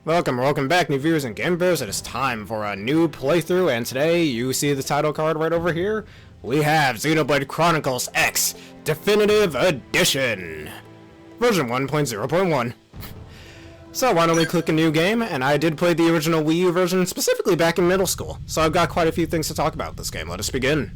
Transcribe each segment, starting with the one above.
Welcome back, new viewers and gamers. It is time for a new playthrough, and today, you see the title card right over here? We have Xenoblade Chronicles X Definitive Edition, version 1.0.1. So why don't we click a new game, and I did play the original Wii U version specifically back in middle school, so I've got quite a few things to talk about with this game. Let us begin.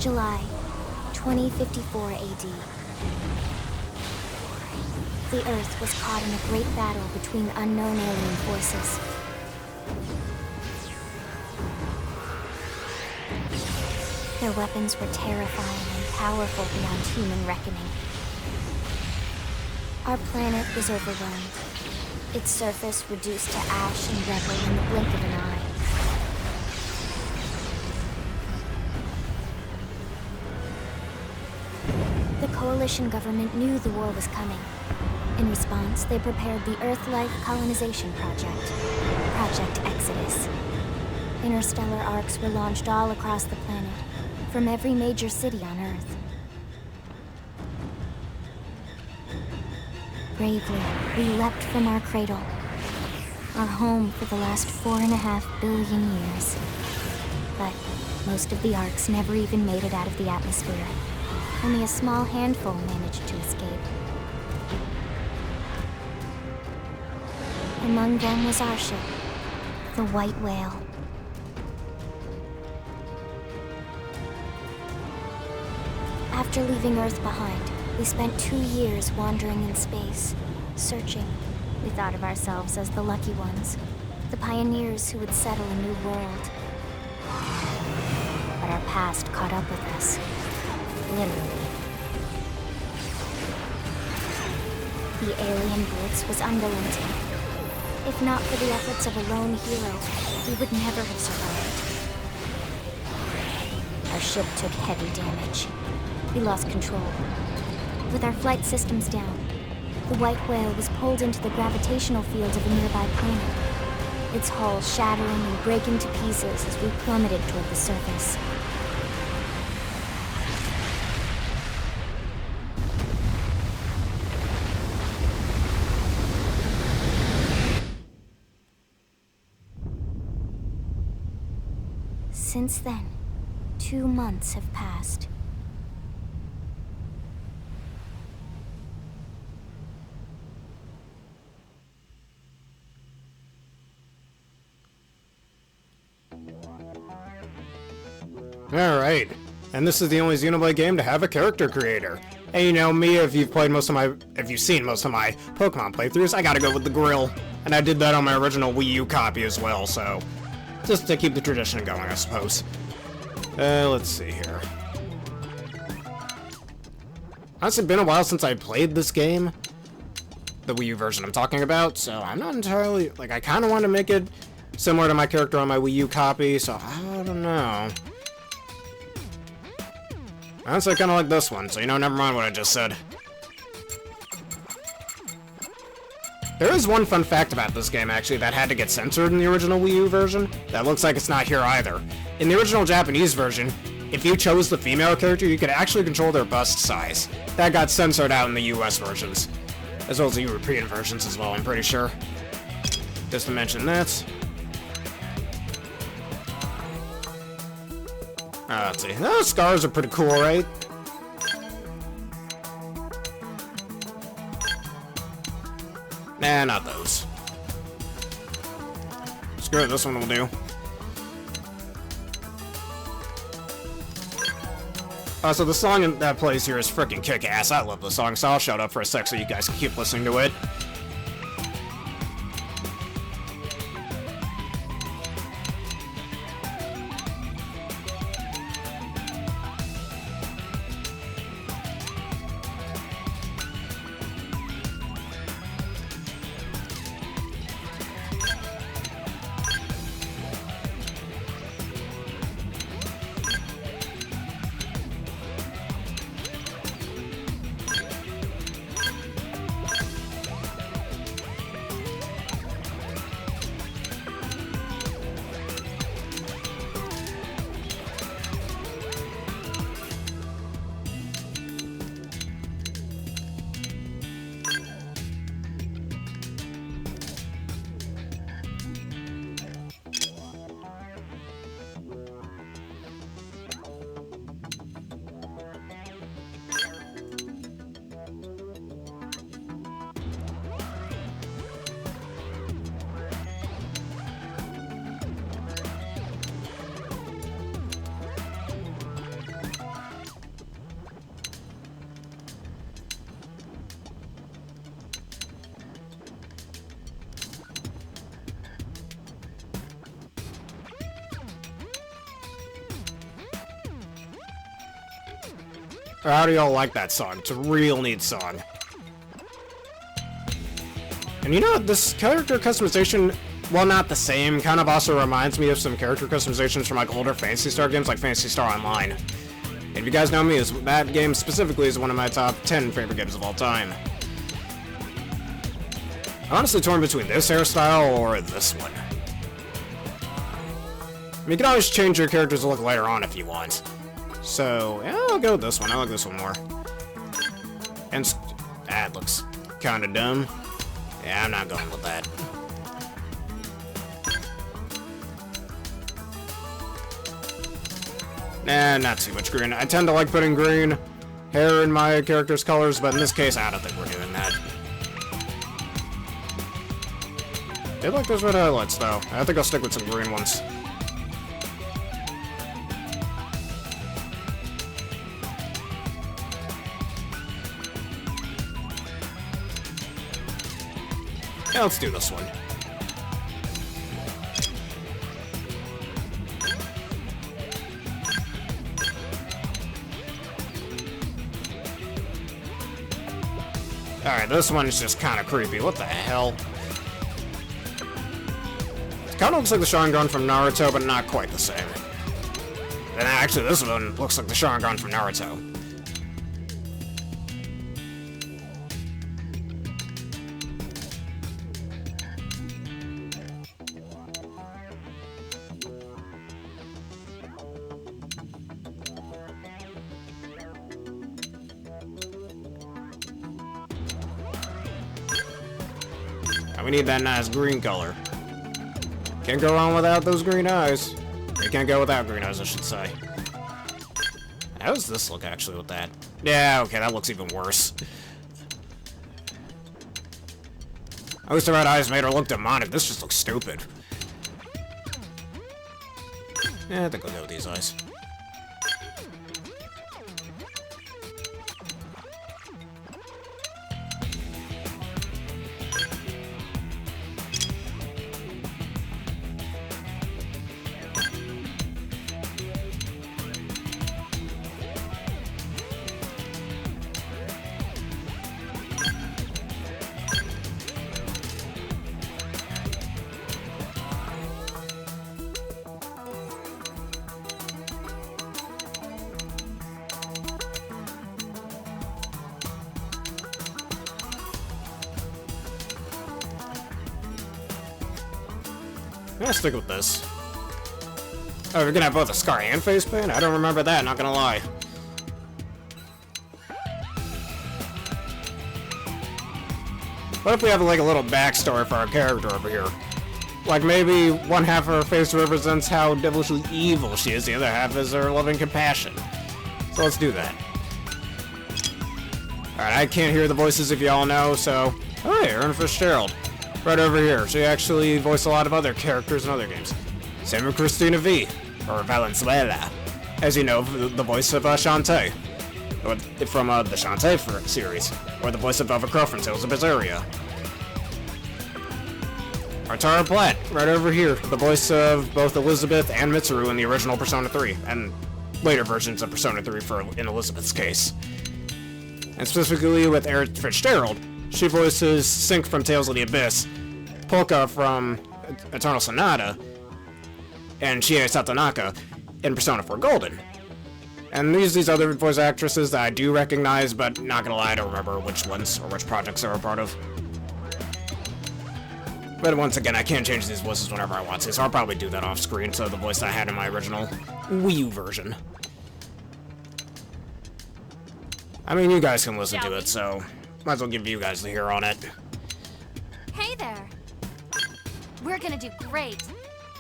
July 2054 AD. The Earth was caught in a great battle between unknown alien forces. Their weapons were terrifying and powerful beyond human reckoning. Our planet was overwhelmed, its surface reduced to ash and rubble in the blink of an eye. The Coalition government knew the war was coming. In response, they prepared the Earth-Life Colonization Project, Project Exodus. Interstellar arcs were launched all across the planet, from every major city on Earth. Bravely, we leapt from our cradle, our home for the last 4.5 billion years. But most of the arcs never even made it out of the atmosphere. Only a small handful managed to escape. Among them was our ship, the White Whale. After leaving Earth behind, we spent 2 years wandering in space, searching. We thought of ourselves as the lucky ones, the pioneers who would settle a new world. But our past caught up with us. Literally. The alien blitz was unrelenting. If not for the efforts of a lone hero, we would never have survived. Our ship took heavy damage. We lost control. With our flight systems down, the White Whale was pulled into the gravitational field of a nearby planet, its hull shattering and breaking to pieces as we plummeted toward the surface. Since then, 2 months have passed. Alright, and this is the only Xenoblade game to have a character creator. And you know me, if you've seen most of my Pokemon playthroughs, I gotta go with the grill. And I did that on my original Wii U copy as well, so just to keep the tradition going, I suppose. Let's see here. Honestly, been a while since I played this game. The Wii U version I'm talking about, so I'm not entirely... Like, I kind of want to make it similar to my character on my Wii U copy, so I don't know. Honestly, I kind of like this one, so you know, never mind what I just said. There is one fun fact about this game, actually, that had to get censored in the original Wii U version. That looks like it's not here either. In the original Japanese version, if you chose the female character, you could actually control their bust size. That got censored out in the US versions. As well as the European versions as well, I'm pretty sure. Just to mention that. Let's see. Those scars are pretty cool, right? Nah, not those. Screw it, this one will do. So the song that plays here is freaking kick-ass. I love the song, so I'll shut up for a sec so you guys can keep listening to it. Or how do y'all like that song? It's a real neat song. And you know, this character customization, while not the same, kind of also reminds me of some character customizations from like older Phantasy Star games, like Phantasy Star Online. And if you guys know me, that game specifically is one of my top 10 favorite games of all time. I'm honestly torn between this hairstyle or this one. I mean, you can always change your character's look later on if you want. So, yeah, I'll go with this one. I like this one more. And that looks kind of dumb. Yeah, I'm not going with that. Nah, not too much green. I tend to like putting green hair in my character's colors, but in this case, I don't think we're doing that. They like those red highlights, though. I think I'll stick with some green ones. Yeah, let's do this one. Alright, this one is just kind of creepy. What the hell? It kind of looks like the Sharingan from Naruto, but not quite the same. And actually, this one looks like the Sharingan from Naruto. We need that nice green color. Can't go wrong without those green eyes. You can't go without green eyes, I should say. How does this look, actually, with that? Yeah, okay, that looks even worse. At least the red eyes made her look demonic. This just looks stupid. Yeah, I think I'll go with these eyes. Yeah, stick with this. Oh, we're gonna have both a scar and face paint? I don't remember that, not gonna lie. What if we have like a little backstory for our character over here? Like maybe one half of her face represents how devilishly evil she is, the other half is her loving compassion. So let's do that. Alright, I can't hear the voices if y'all know, so... Oh, hey, Erin Fitzgerald. Right over here. She actually voiced a lot of other characters in other games. Same with Christina V, or Valenzuela, as you know, the voice of Shantae, from the Shantae series, or the voice of Velvet Crow from Tales of Berseria. Or Tara Platt, right over here, the voice of both Elizabeth and Mitsuru in the original Persona 3, and later versions of Persona 3 in Elizabeth's case. And specifically with Erin Fitzgerald, she voices Sync from Tales of the Abyss, Polka from Eternal Sonata, and Chie Satonaka in Persona 4 Golden. And these other voice actresses that I do recognize, but not gonna lie, I don't remember which ones or which projects they were a part of. But once again, I can't change these voices whenever I want to, so I'll probably do that off screen, so the voice I had in my original Wii U version. I mean, you guys can listen to it, so might as well give you guys the hear on it. Hey there. We're gonna do great.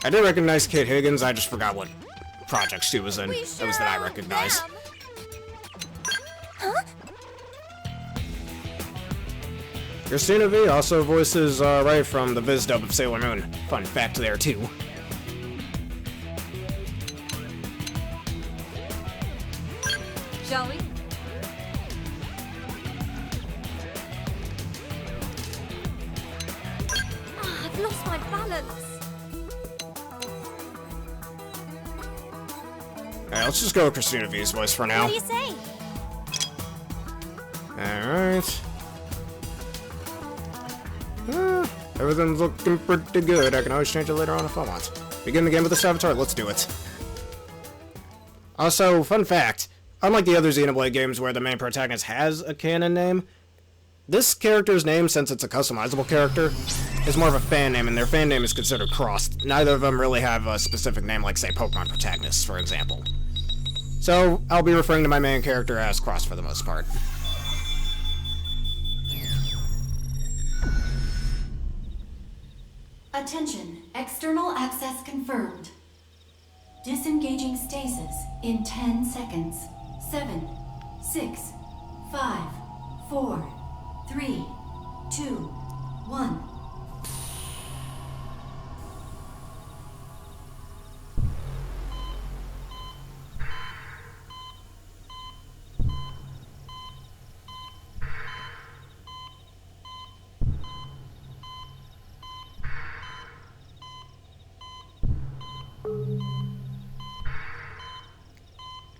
I did recognize Kate Higgins, I just forgot what project she was in. That was that I recognized. Huh? Christina V also voices right from the Viz dub of Sailor Moon. Fun fact there too. Shall we? I've lost my balance. Alright, let's just go with Christina V's voice for now. What do you say? Alright. Everything's looking pretty good. I can always change it later on if I want. Begin the game with the Saboteur. Let's do it. Also, fun fact. Unlike the other Xenoblade games where the main protagonist has a canon name, this character's name, since it's a customizable character, is more of a fan name, and their fan name is considered crossed. Neither of them really have a specific name like, say, Pokemon protagonists, for example. So, I'll be referring to my main character as crossed for the most part. Attention, external access confirmed. Disengaging stasis in 10 seconds. 7, 6, 5, 4, 3, 2, 1.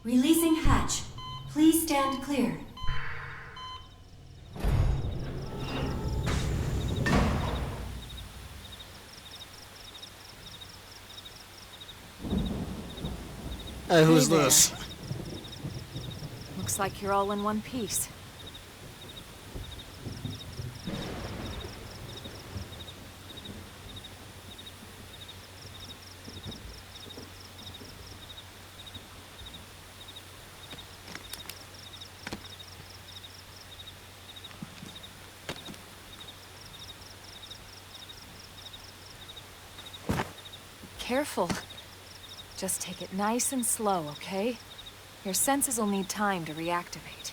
Releasing hatch. Please stand clear. Hey, who's Hey there. this? Looks like you're all in one piece. Careful. Just take it nice and slow, okay? Your senses will need time to reactivate.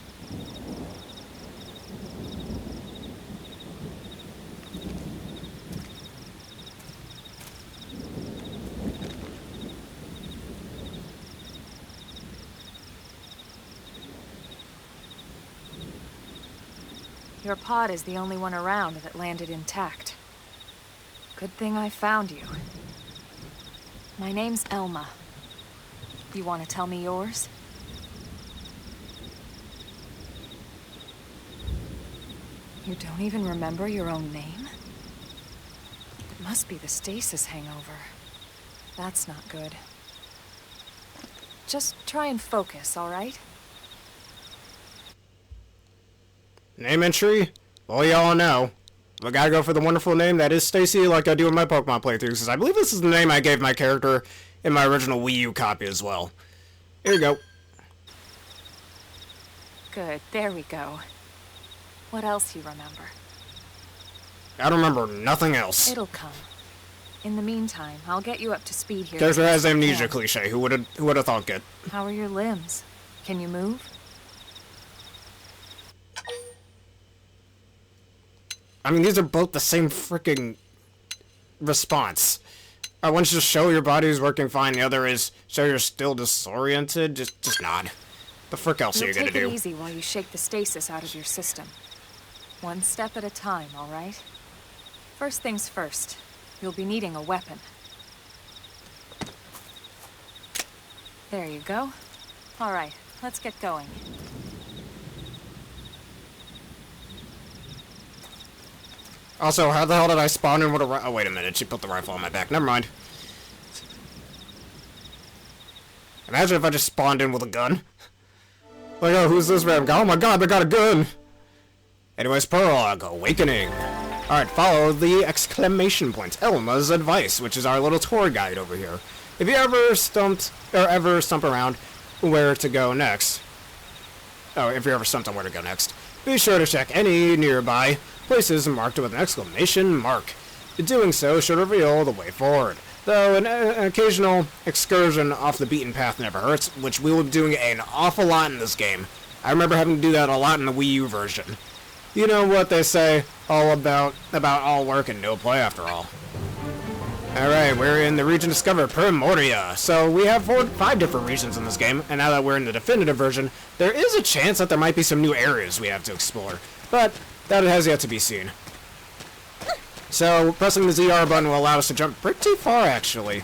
Your pod is the only one around that landed intact. Good thing I found you. My name's Elma. You want to tell me yours? You don't even remember your own name? It must be the stasis hangover. That's not good. Just try and focus, all right? Name entry? Well, y'all know. I gotta go for the wonderful name that is Stacy, like I do in my Pokemon playthroughs, because I believe this is the name I gave my character in my original Wii U copy as well. Here you go. Good, there we go. What else you remember? I don't remember nothing else. It'll come. In the meantime, I'll get you up to speed here. Character has amnesia cliche. Who would have thought it? How are your limbs? Can you move? I mean, these are both the same freaking response. One's just show your body is working fine. The other is show you're still disoriented. Just nod. The frick else are you gonna do? Take it easy while you shake the stasis out of your system. One step at a time, all right? First things first. You'll be needing a weapon. There you go. All right, let's get going. Also, how the hell did I spawn in with a oh, wait a minute, she put the rifle on my back. Never mind. Imagine if I just spawned in with a gun. Like, oh, who's this man? Oh my god, they got a gun! Anyways, prologue, awakening. Alright, follow the exclamation point. Elma's advice, which is our little tour guide over here. If you ever stump around where to go next. Oh, if you're ever stumped on where to go next, be sure to check any nearby places marked with an exclamation mark. Doing so should reveal the way forward. Though an occasional excursion off the beaten path never hurts, which we will be doing an awful lot in this game. I remember having to do that a lot in the Wii U version. You know what they say, all about all work and no play after all. Alright, we're in the region discovered, Primoria. So we have 5 different regions in this game, and now that we're in the definitive version, there is a chance that there might be some new areas we have to explore. But that has yet to be seen. So, pressing the ZR button will allow us to jump pretty far, actually.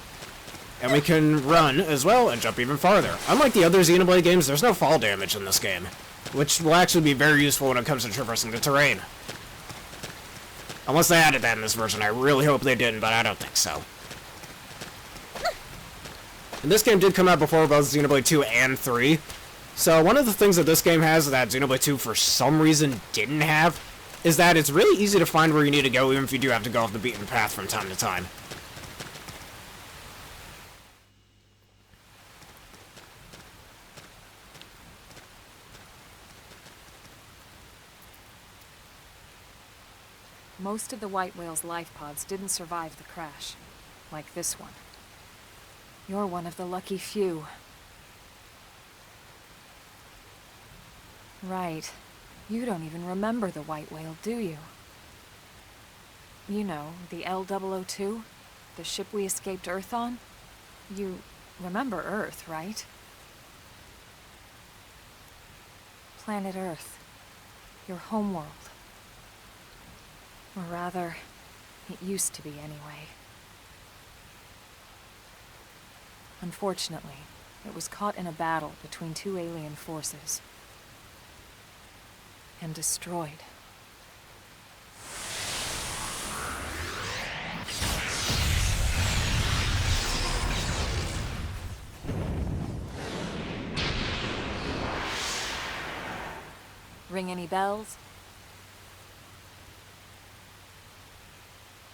And we can run as well and jump even farther. Unlike the other Xenoblade games, there's no fall damage in this game, which will actually be very useful when it comes to traversing the terrain. Unless they added that in this version. I really hope they didn't, but I don't think so. And this game did come out before both Xenoblade 2 and 3. So one of the things that this game has that Xenoblade 2 for some reason didn't have is that it's really easy to find where you need to go, even if you do have to go off the beaten path from time to time. Most of the white whale's life pods didn't survive the crash, like this one. You're one of the lucky few. Right. You don't even remember the white whale, do you? You know, the L002? The ship we escaped Earth on? You remember Earth, right? Planet Earth. Your homeworld. Or rather, it used to be anyway. Unfortunately, it was caught in a battle between 2 alien forces. And destroyed. Ring any bells?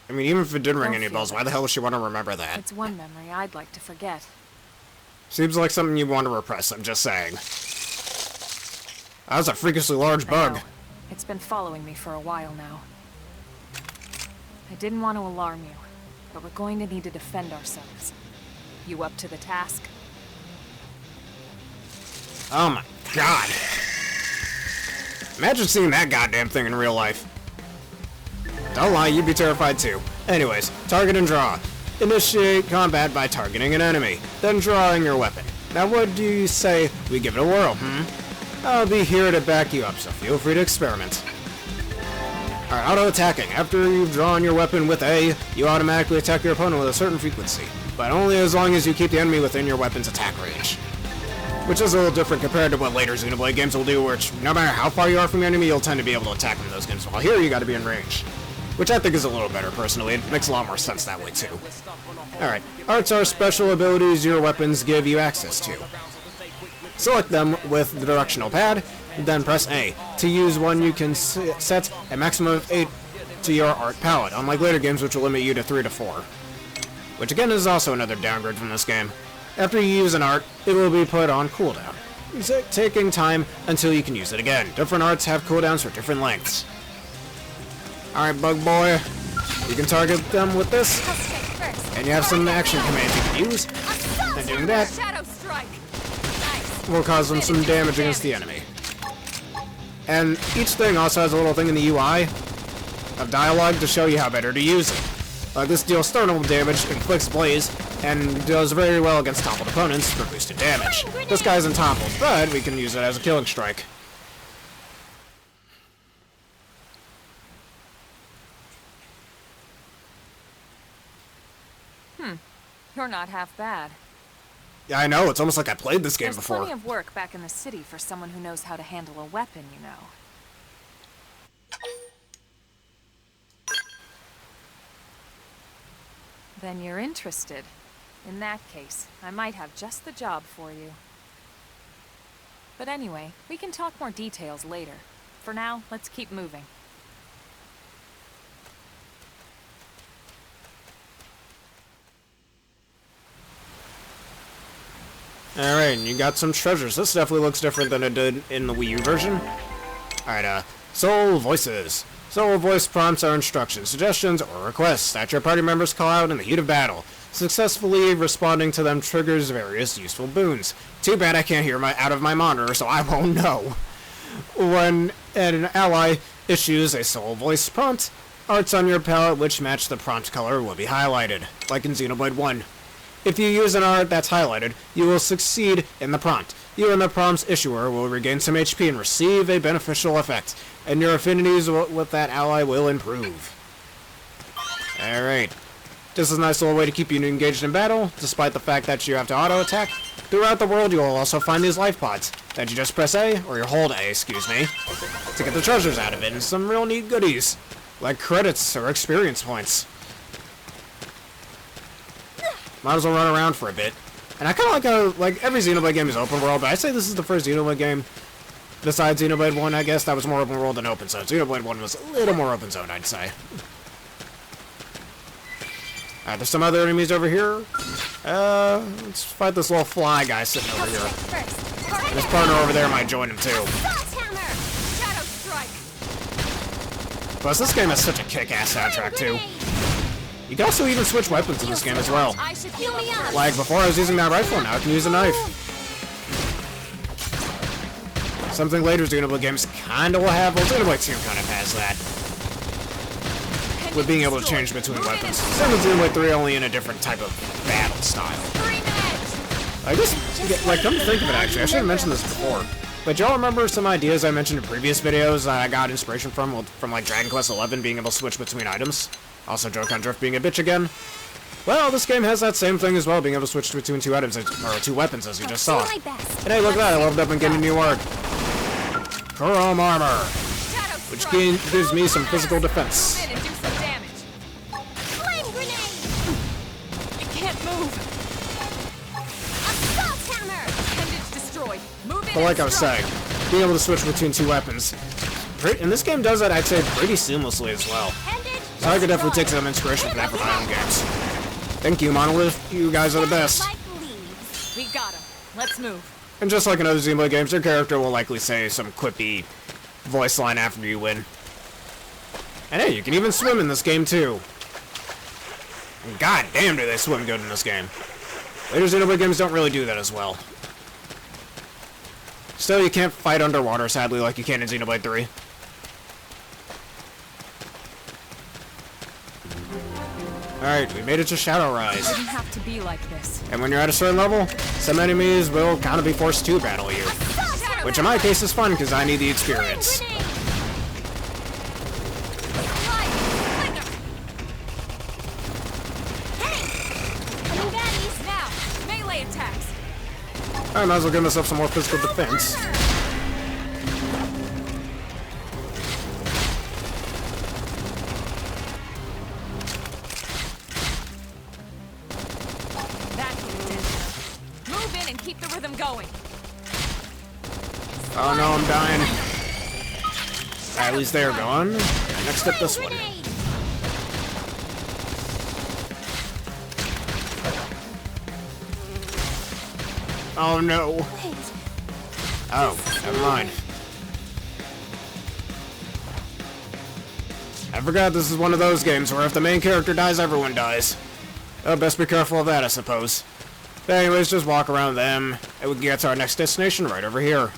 I mean, even if it did ring any bells, why the hell would she want to remember that? It's one memory I'd like to forget. Seems like something you want to repress, I'm just saying. That was a freakishly large bug. It's been following me for a while now. I didn't want to alarm you, but we're going to need to defend ourselves. You up to the task? Oh my god. Imagine seeing that goddamn thing in real life. Don't lie, you'd be terrified too. Anyways, target and draw. Initiate combat by targeting an enemy, then drawing your weapon. Now what do you say we give it a whirl, I'll be here to back you up, so feel free to experiment. Alright, auto-attacking. After you've drawn your weapon with A, you automatically attack your opponent with a certain frequency, but only as long as you keep the enemy within your weapon's attack range. Which is a little different compared to what later Xenoblade games will do, which no matter how far you are from the enemy, you'll tend to be able to attack them in those games. While here, you gotta be in range. Which I think is a little better, personally. It makes a lot more sense that way, too. Alright, arts are special abilities your weapons give you access to. Select them with the directional pad, then press A. To use one, you can set a maximum of 8 to your art palette, unlike later games which will limit you to 3 to 4. Which again is also another downgrade from this game. After you use an art, it will be put on cooldown, taking time until you can use it again. Different arts have cooldowns for different lengths. Alright, Bug Boy, you can target them with this, and you have some action commands you can use, and doing that will cause them some damage against the enemy. And each thing also has a little thing in the UI of dialogue to show you how better to use it. This deals sternal damage, inflicts blaze, and does very well against toppled opponents for boosted damage. This guy isn't toppled, but we can use it as a killing strike. You're not half bad. Yeah, I know, it's almost like I played this game There's before. plenty of work back in the city for someone who knows how to handle a weapon, you know. Then you're interested. In that case, I might have just the job for you. But anyway, we can talk more details later. For now, let's keep moving. Alright, and you got some treasures. This definitely looks different than it did in the Wii U version. Alright, Soul Voices. Soul Voice prompts are instructions, suggestions, or requests that your party members call out in the heat of battle. Successfully responding to them triggers various useful boons. Too bad I can't hear out of my monitor, so I won't know. When an ally issues a Soul Voice prompt, arts on your palette which match the prompt color will be highlighted, like in Xenoblade 1. If you use an art that's highlighted, you will succeed in the prompt. You and the prompt's issuer will regain some HP and receive a beneficial effect, and your affinities with that ally will improve. Alright. This is a nice little way to keep you engaged in battle, despite the fact that you have to auto-attack. Throughout the world, you will also find these life pods, that you just press A, or you hold A, excuse me, to get the treasures out of it, and some real neat goodies, like credits or experience points. Might as well run around for a bit. And I kind of like how, like, every Xenoblade game is open world, but I'd say this is the first Xenoblade game, besides Xenoblade 1, I guess, that was more open world than open zone. Xenoblade 1 was a little more open zone, I'd say. Alright, there's some other enemies over here. Let's fight this little fly guy sitting over here. And his partner over there might join him too. Plus, this game has such a kick-ass soundtrack too. You can also even switch weapons in this game as well. Like, before I was using that rifle, now I can use a knife. Something later Xenoblade games kinda will have, well, Xenoblade 2 kind of has that. With being able to change between weapons. Same with Xenoblade 3, only in a different type of battle style. I guess, like, come to think of it actually, I should have mentioned this before. But y'all remember some ideas I mentioned in previous videos that I got inspiration from like Dragon Quest XI being able to switch between items? Also, Joy-Con Drift being a bitch again. Well, this game has that same thing as well, being able to switch between two items, or two weapons, as you just saw. And hey, look at that, I leveled up and getting a new art. Chrome Armor, which gives me some physical defense. But like I was saying, being able to switch between two weapons, and this game does that, I'd say, pretty seamlessly as well. So I could definitely take some inspiration from that for my own games. Thank you, Monolith. You guys are the best. We got him. Let's move. And just like in other Xenoblade games, your character will likely say some quippy voice line after you win. And hey, you can even swim in this game too. And god damn, do they swim good in this game. Later Xenoblade games don't really do that as well. Still, you can't fight underwater, sadly, like you can in Xenoblade 3. Alright, we made it to Shadow Rise. It didn't have to be like this. And when you're at a certain level, some enemies will kind of be forced to battle you. Which in my case is fun, because I need the experience. I might as well give myself some more physical defense. Move in and keep the rhythm going. Oh no, I'm dying. At least they're gone. Next up, this one. Oh no. Wait. Oh, never mind. I forgot this is one of those games where if the main character dies, everyone dies. Oh, best be careful of that, I suppose. But anyways, just walk around them, and we can get to our next destination right over here.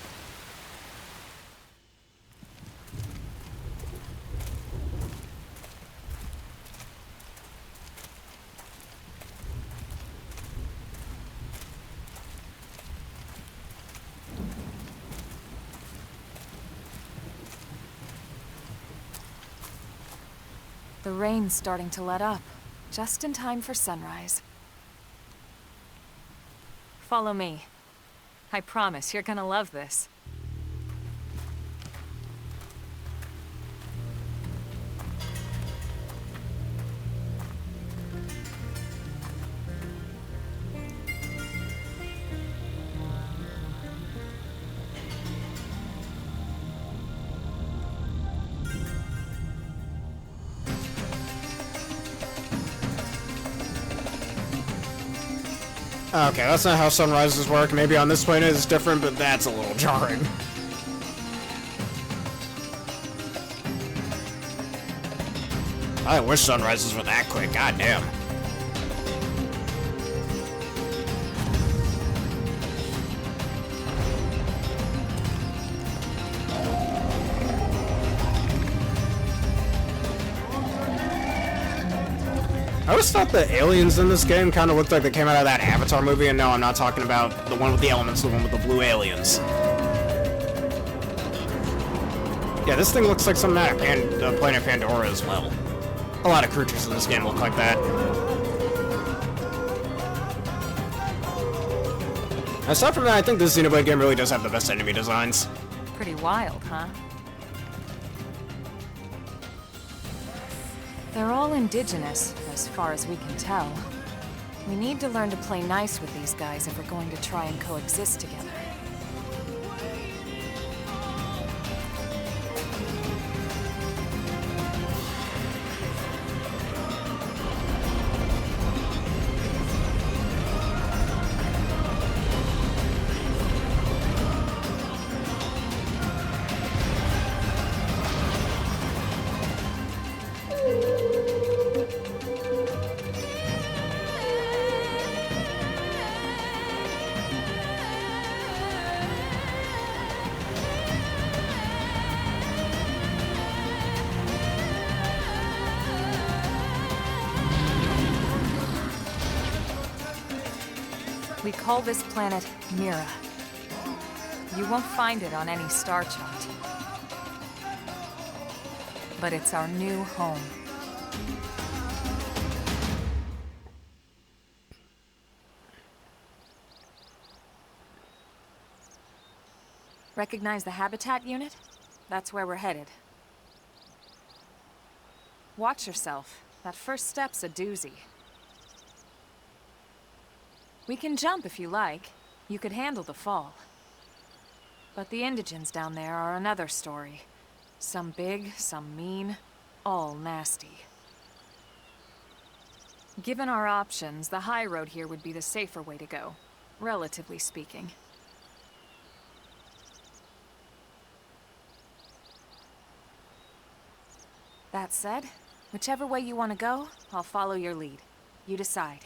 The rain's starting to let up, just in time for sunrise. Follow me. I promise you're gonna love this. Okay, that's not how sunrises work. Maybe on this planet it's different, but that's a little jarring. I wish sunrises were that quick, goddamn. I always thought the aliens in this game kind of looked like they came out of that Avatar movie, and no, I'm not talking about the one with the elements, the one with the blue aliens. Yeah, this thing looks like something out of the planet Pandora as well. A lot of creatures in this game look like that. Aside from that, I think this Xenoblade game really does have the best enemy designs. Pretty wild, huh? They're all indigenous, as far as we can tell. We need to learn to play nice with these guys if we're going to try and coexist together. We call this planet Mira. You won't find it on any star chart. But it's our new home. Recognize the habitat unit? That's where we're headed. Watch yourself. That first step's a doozy. We can jump if you like. You could handle the fall. But the indigents down there are another story. Some big, some mean, all nasty. Given our options, the high road here would be the safer way to go, relatively speaking. That said, whichever way you want to go, I'll follow your lead. You decide.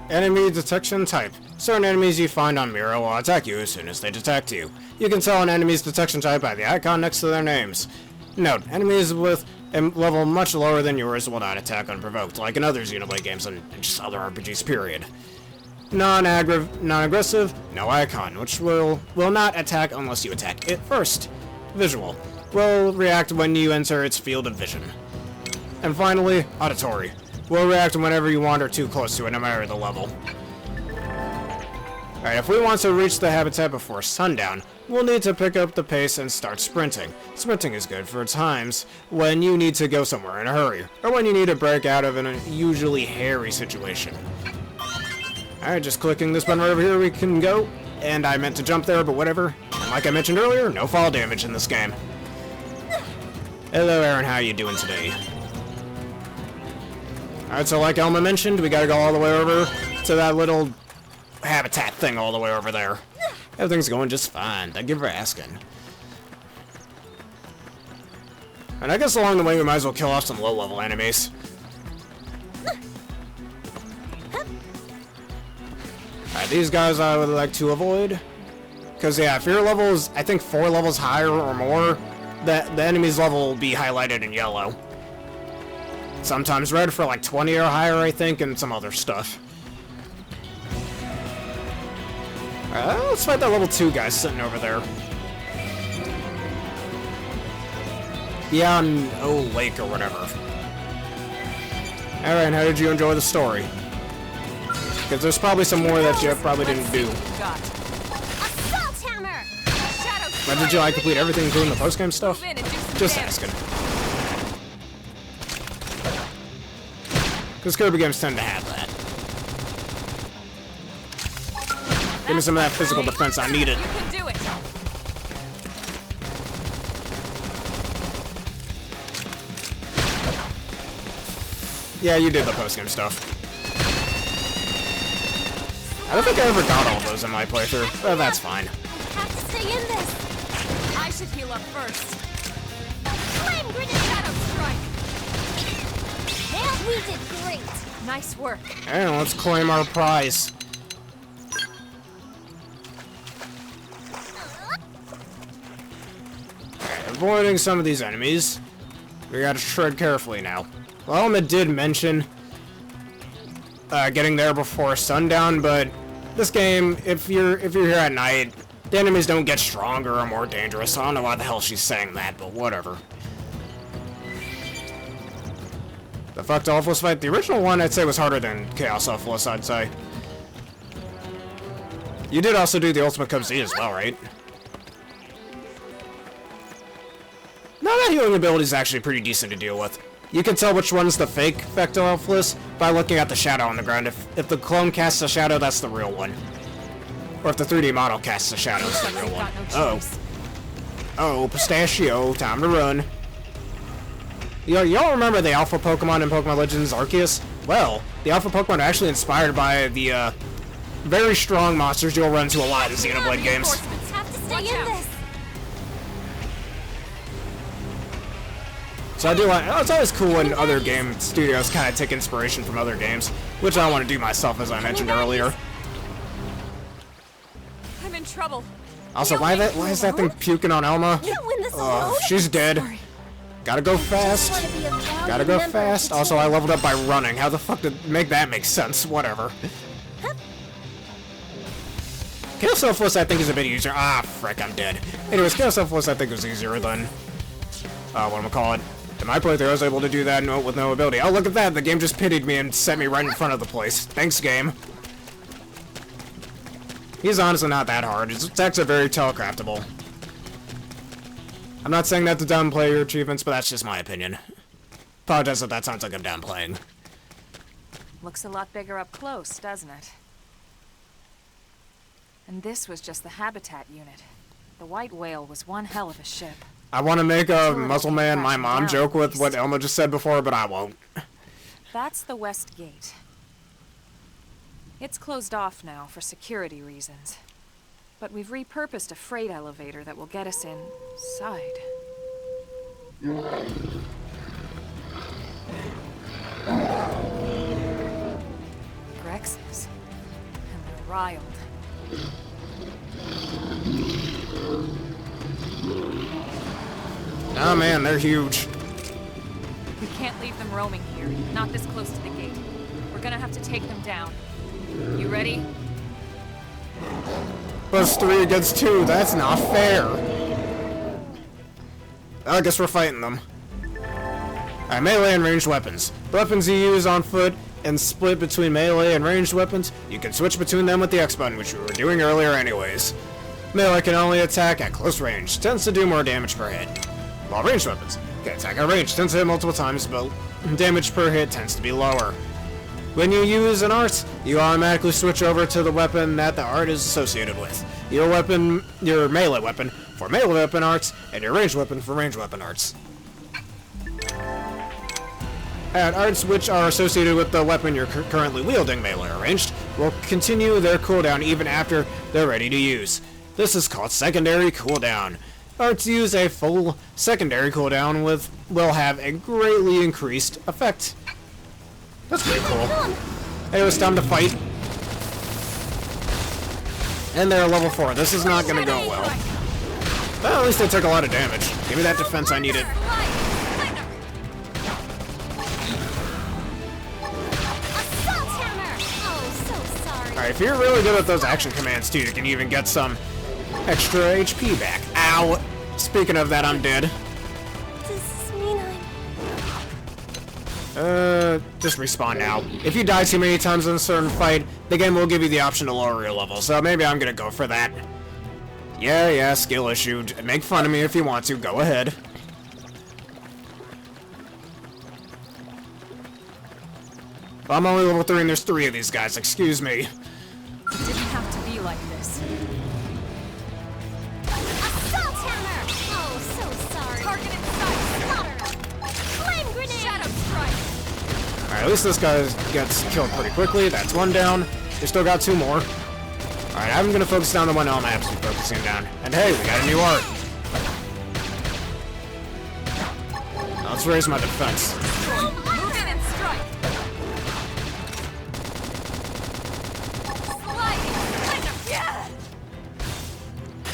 Enemy detection type. Certain enemies you find on Mira will attack you as soon as they detect you. You can tell an enemy's detection type by the icon next to their names. Note, enemies with a level much lower than yours will not attack unprovoked, like in other Xenoblade games and just other RPGs, period. Non-aggressive, no icon, which will not attack unless you attack it first. Visual, will react when you enter its field of vision. And finally, auditory. Will react whenever you wander too close to it, no matter the level. Alright, if we want to reach the habitat before sundown, we'll need to pick up the pace and start sprinting. Sprinting is good for times when you need to go somewhere in a hurry, or when you need to break out of an unusually hairy situation. Alright, just clicking this button right over here, we can go. And I meant to jump there, but whatever. And like I mentioned earlier, no fall damage in this game. Hello, Aaron, how you doing today? Alright, so like Elma mentioned, we gotta go all the way over to that little habitat thing all the way over there. Everything's going just fine. Thank you for asking. And I guess along the way we might as well kill off some low-level enemies. Alright, these guys I would like to avoid. Because, yeah, if your level is, I think, 4 levels higher or more, the enemy's level will be highlighted in yellow. Sometimes red for like 20 or higher, I think, and some other stuff. Alright, let's fight that level 2 guy sitting over there. Yeah, on Lake or whatever. Alright, how did you enjoy the story? Because there's probably some more that you probably didn't do. But did you like complete everything including the post-game stuff? Just asking. Because Kirby games tend to have that. Give me some of that physical defense, I need it. You can do it. Yeah, you did the post-game stuff. I don't think I ever got all those in my playthrough, but that's fine. Have to stay in this. I should heal up first. Flame grenade. Shadow strike. Yeah, we did great. Nice work. And let's claim our prize. Avoiding some of these enemies. We gotta tread carefully now. Well, Elma did mention getting there before sundown, but this game, if you're here at night, the enemies don't get stronger or more dangerous. So I don't know why the hell she's saying that, but whatever. The fucked Elfless fight, the original one I'd say was harder than Chaos Elfless, I'd say. You did also do the Ultimate Cup Z as well, right? No, that healing ability is actually pretty decent to deal with. You can tell which one's the fake Fecto Elfless by looking at the shadow on the ground. If the clone casts a shadow, that's the real one. Or if the 3D model casts a shadow, it's the real one. Oh, Pistachio, time to run. Y'all remember the alpha Pokemon in Pokemon Legends Arceus? Well, the alpha Pokemon are actually inspired by the very strong monsters you'll run into a lot in Xenoblade games. Have to stay in this. So I do like, it's always cool when other game studios kind of take inspiration from other games, which I want to do myself, as I mentioned earlier. I'm in trouble. Also, why is that thing puking on Elma? You don't win this alone. She's dead. Gotta go fast. Gotta go fast. Also, I leveled up by running. How the fuck did make sense? Whatever. Chaos Elfless I think is a bit easier. Ah, frick, I'm dead. Anyways, Chaos Elfless I think was easier than whatchamacallit. In my playthrough, I was able to do that with no ability. Oh, look at that! The game just pitied me and set me right in front of the place. Thanks, game. He's honestly not that hard. His attacks are very telecraftable. I'm not saying that to downplay your achievements, but that's just my opinion. Apologize if that sounds like I'm downplaying. Looks a lot bigger up close, doesn't it? And this was just the habitat unit. The white whale was one hell of a ship. I want to make a Muscle Man my mom joke with what Elma just said before, but I won't. That's the west gate. It's closed off now for security reasons. But we've repurposed a freight elevator that will get us inside. Grexes. And they're riled. Oh man, they're huge. We can't leave them roaming here, not this close to the gate. We're gonna have to take them down. You ready? +3 against 2, that's not fair. I guess we're fighting them. Alright, melee and ranged weapons. The weapons you use on foot and split between melee and ranged weapons, you can switch between them with the X button, which we were doing earlier anyways. Melee can only attack at close range, tends to do more damage per hit. While ranged weapons can attack at range, tends to hit multiple times, but damage per hit tends to be lower. When you use an art, you automatically switch over to the weapon that the art is associated with. Your melee weapon for melee weapon arts, and your ranged weapon for ranged weapon arts. At arts which are associated with the weapon you're currently wielding, melee or ranged, will continue their cooldown even after they're ready to use. This is called secondary cooldown. Arts use a full secondary cooldown will have a greatly increased effect. That's pretty cool. Hey, it was time to fight. And they're level 4. This is not gonna go well. Well, at least they took a lot of damage. Give me that defense I needed. Alright, if you're really good at those action commands too, you can even get some extra HP back. Ow! Speaking of that, I'm dead. Does this mean Just respawn now. If you die too many times in a certain fight, the game will give you the option to lower your level, so maybe I'm gonna go for that. Yeah, skill issue. Make fun of me if you want to, go ahead. I'm only level 3 and there's 3 of these guys, excuse me. It didn't have to be like this. Assault hammer! Oh, so sorry. Target in sight. Flame grenade! Shadow strike! Alright, at least this guy gets killed pretty quickly. That's one down. We still got 2 more. Alright, I'm gonna focus down the one I'm absolutely focusing down. And hey, we got a new art. Now let's raise my defense.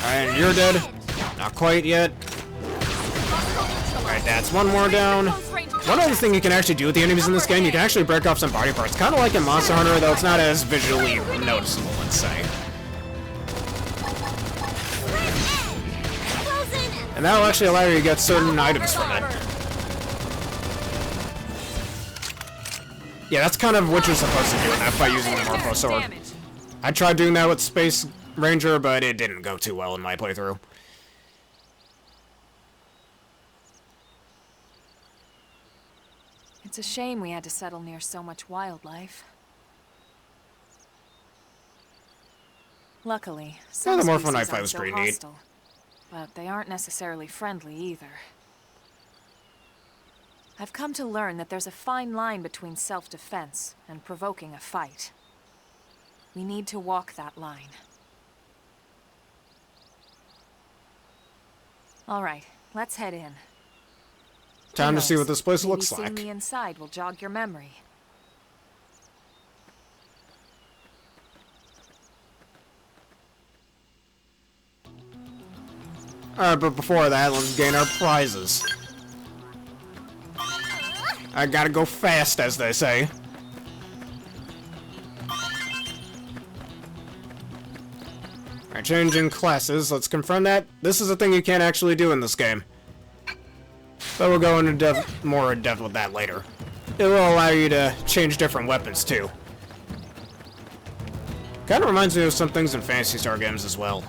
Alright, you're dead. Not quite yet. Alright, that's one more down. One other thing you can actually do with the enemies in this game, you can actually break off some body parts. Kind of like in Monster Hunter, though it's not as visually noticeable, let's say. And that'll actually allow you to get certain items from it. Yeah, that's kind of what you're supposed to do in that fight using the Morpho Sword. I tried doing that with Space Ranger, but it didn't go too well in my playthrough. It's a shame we had to settle near so much wildlife. Luckily, some the Morpho species Knife fight aren't was so pretty neat. hostile, but they aren't necessarily friendly either. I've come to learn that there's a fine line between self-defense and provoking a fight. We need to walk that line. All right, let's head in. Time to see what this place Maybe looks seeing like. the inside will jog your memory. Alright, but before that, let's gain our prizes. I gotta go fast, as they say. Alright, changing classes. Let's confirm that. This is a thing you can't actually do in this game. But we'll go into more in depth with that later. It will allow you to change different weapons, too. Kinda reminds me of some things in Phantasy Star games as well.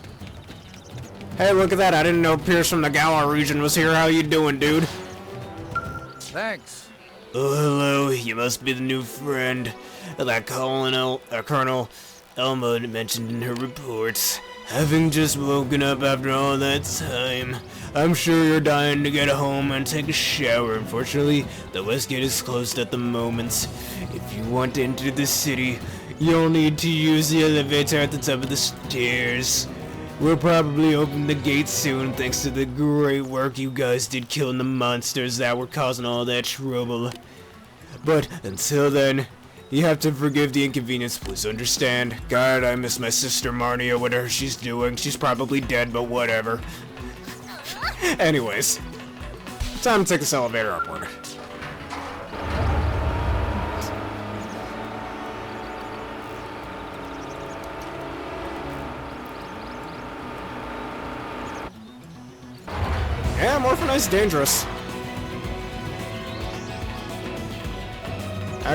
Hey, look at that. I didn't know Pierce from the Galar region was here. How you doing, dude? Thanks. Oh, hello. You must be the new friend that Colonel Elma mentioned in her reports. Having just woken up after all that time, I'm sure you're dying to get home and take a shower. Unfortunately, the west gate is closed at the moment. If you want to enter the city, you'll need to use the elevator at the top of the stairs. We'll probably open the gate soon thanks to the great work you guys did killing the monsters that were causing all that trouble. But until then, you have to forgive the inconvenience, please understand. God, I miss my sister Marnia, whatever she's doing. She's probably dead, but whatever. Anyways, time to take this elevator upward. Yeah, Morphonite's dangerous.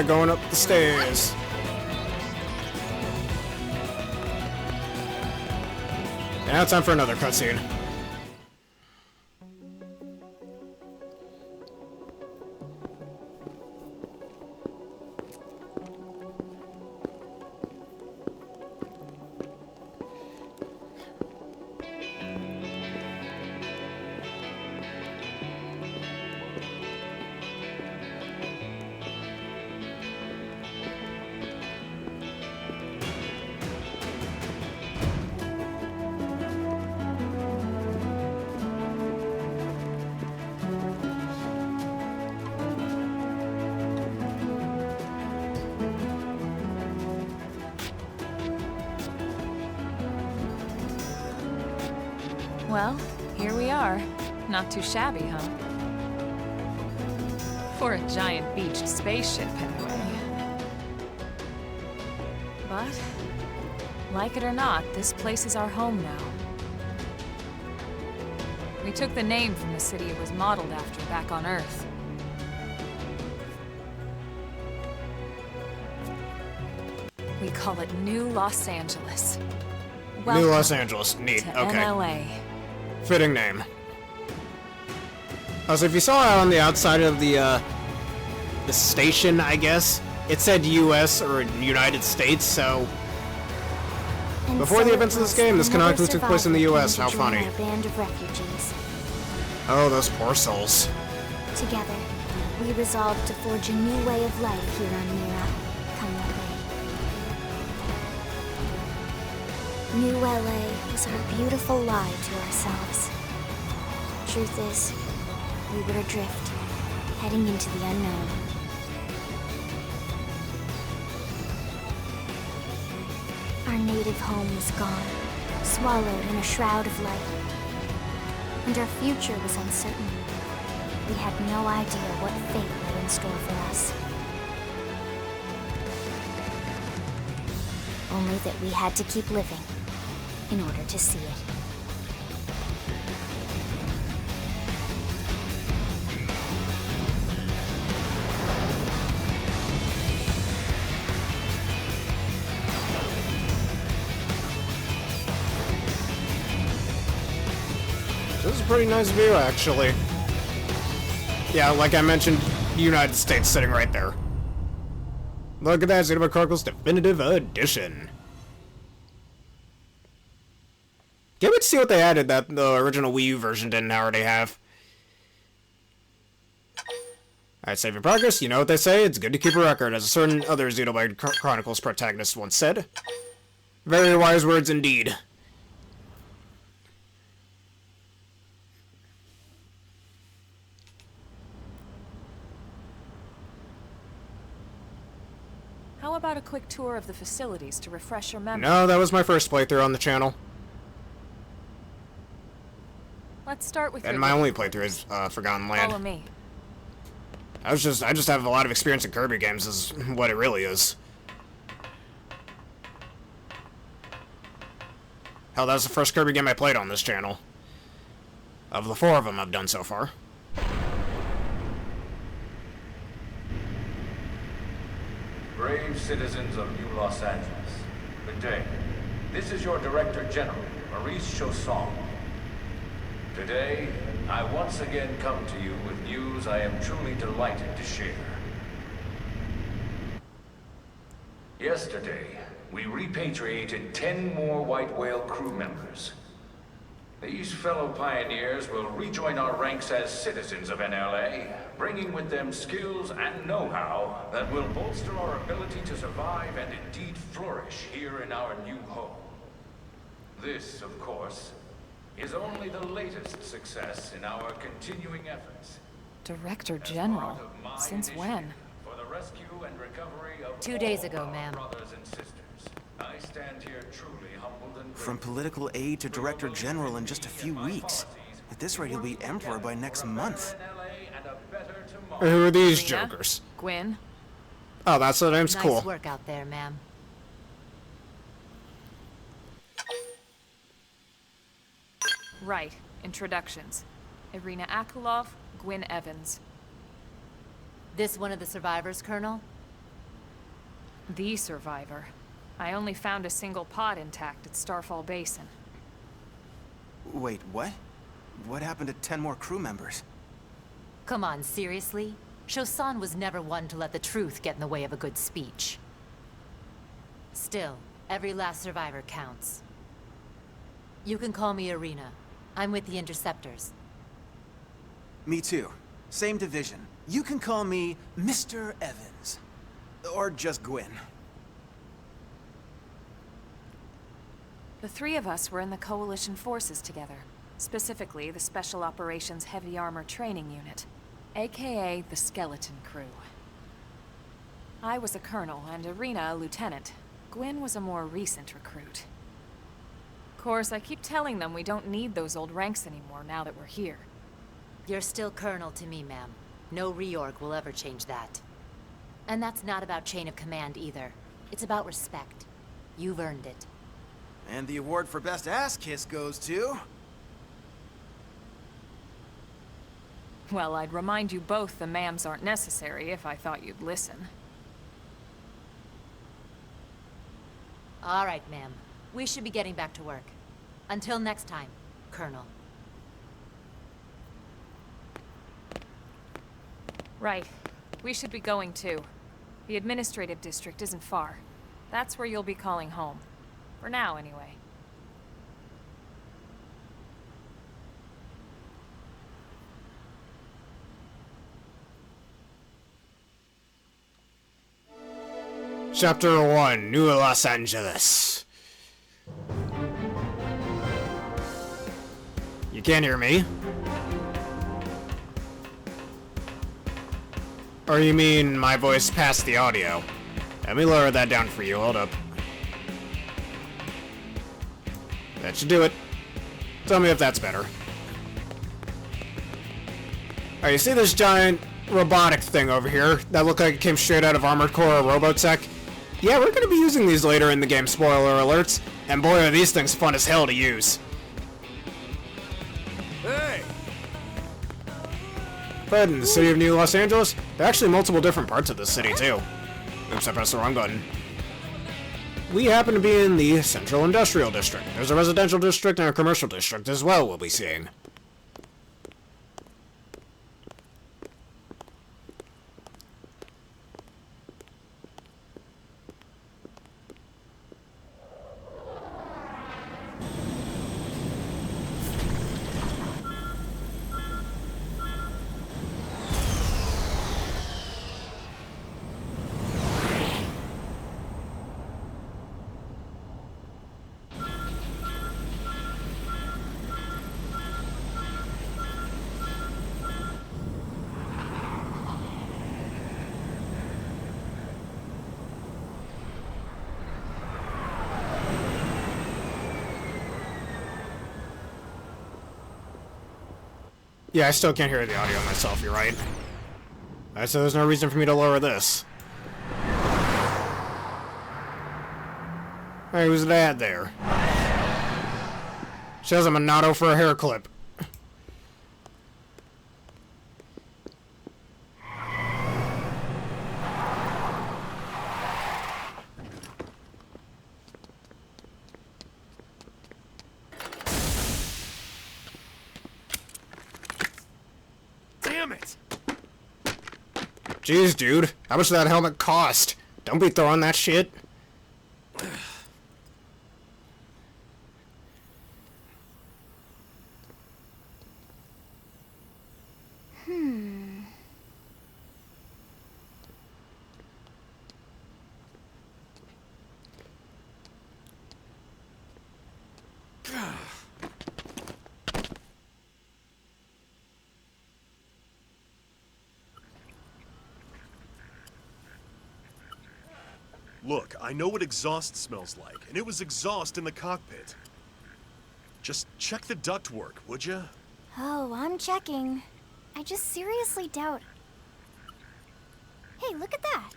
Going up the stairs. Now time for another cutscene. Well, here we are. Not too shabby, huh? For a giant beached spaceship, anyway. But, like it or not, this place is our home now. We took the name from the city it was modeled after back on Earth. We call it New Los Angeles. New Los Angeles, neat, to okay. NLA. Fitting name. Also, if you saw on the outside of the station, I guess, it said US or United States, so... And Before so the it events of this was game, this another canonically took place in the survivor US. came How to join funny. our band of refugees. Oh, those poor souls. Together, we resolved to forge a new way of life here on Mira. Come what may. New LA was our beautiful lie to ourselves. Truth is, we were adrift, heading into the unknown. Our native home was gone, swallowed in a shroud of light. And our future was uncertain. We had no idea what fate lay in store for us. Only that we had to keep living in order to see it. This is a pretty nice view, actually. Yeah, like I mentioned, United States sitting right there. Look at that, Xenoblade Chronicles Definitive Edition. Can't wait to see what they added that the original Wii U version didn't already have. Alright, save your progress. You know what they say, it's good to keep a record, as a certain other Xenoblade Chronicles protagonist once said. Very wise words indeed. How about a quick tour of the facilities to refresh your memory? No, that was my first playthrough on the channel. Let's start with And your my only playthrough is Forgotten Follow Land. me. I just have a lot of experience in Kirby games is what it really is. Hell, that was the first Kirby game I played on this channel. Of the 4 of them I've done so far. Brave citizens of New Los Angeles, good day. This is your Director General, Maurice Chausson. Today, I once again come to you with news I am truly delighted to share. Yesterday, we repatriated 10 more White Whale crew members. These fellow pioneers will rejoin our ranks as citizens of NLA, bringing with them skills and know-how that will bolster our ability to survive and indeed flourish here in our new home. This, of course, is only the latest success in our continuing efforts. Director General? Since when? For the rescue and recovery of 2 days all ago, our ma'am. brothers and sisters. I stand here truly humbled and From grateful. political aide to director general in just a few weeks. At this rate, he'll be emperor by next month. Who are these Rena? jokers? Gwyn? Oh, that's the name's Nice cool. work out there, ma'am. Right. Introductions. Irina Akulov, Gwyn Evans. This one of the survivors, Colonel? The survivor. I only found a single pod intact at Starfall Basin. Wait, what? What happened to 10 more crew members? Come on, seriously? Chausson was never one to let the truth get in the way of a good speech. Still, every last survivor counts. You can call me Irina. I'm with the Interceptors. Me too. Same division. You can call me Mr. Evans. Or just Gwyn. The 3 of us were in the Coalition forces together. Specifically, the Special Operations Heavy Armor Training Unit, aka the Skeleton Crew. I was a colonel and Irina a lieutenant. Gwyn was a more recent recruit. course, I keep telling them we don't need those old ranks anymore now that we're here. You're still Colonel to me, ma'am. No reorg will ever change that. And that's not about chain of command either. It's about respect. You've earned it. And the award for best ass kiss goes to... Well, I'd remind you both the ma'ams aren't necessary if I thought you'd listen. All right, ma'am. We should be getting back to work. Until next time, Colonel. Right. We should be going too. The administrative district isn't far. That's where you'll be calling home. For now, anyway. Chapter 1, New Los Angeles. You can't hear me? Or you mean my voice past the audio? Let me lower that down for you, hold up. That should do it. Tell me if that's better. Alright, you see this giant robotic thing over here that looked like it came straight out of Armored Core or Robotech? Yeah, we're gonna be using these later in the game, spoiler alerts. And boy, are these things fun as hell to use. Hey! But in the city of New Los Angeles, there are actually multiple different parts of the city, too. Oops, I pressed the wrong button. We happen to be in the Central Industrial District. There's a residential district and a commercial district as well we'll be seeing. Yeah, I still can't hear the audio myself, you're right. So there's no reason for me to lower this. Hey, who's that there? Says I'm a Nato for a hair clip. Damn it! Jeez, dude. How much did that helmet cost? Don't be throwing that shit. Look, I know what exhaust smells like, and it was exhaust in the cockpit. Just check the ductwork, would ya? Oh, I'm checking. I just seriously doubt... Hey, look at that!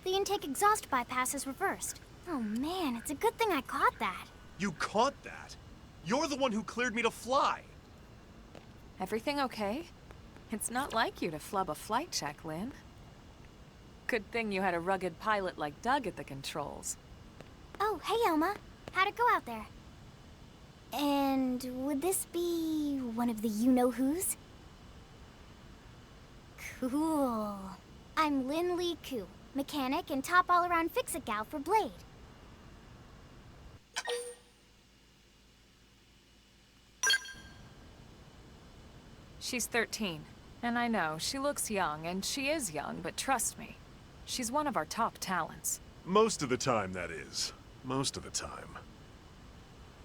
The intake exhaust bypass is reversed. Oh man, it's a good thing I caught that. You caught that? You're the one who cleared me to fly! Everything okay? It's not like you to flub a flight check, Lynn. Good thing you had a rugged pilot like Doug at the controls. Oh, hey Elma. How'd it go out there? And would this be one of the you-know-who's? Cool. I'm Lynn Lee Koo, mechanic and top all-around fix-it gal for Blade. She's 13. And I know, she looks young, and she is young, but trust me, she's one of our top talents. Most of the time, that is. Most of the time.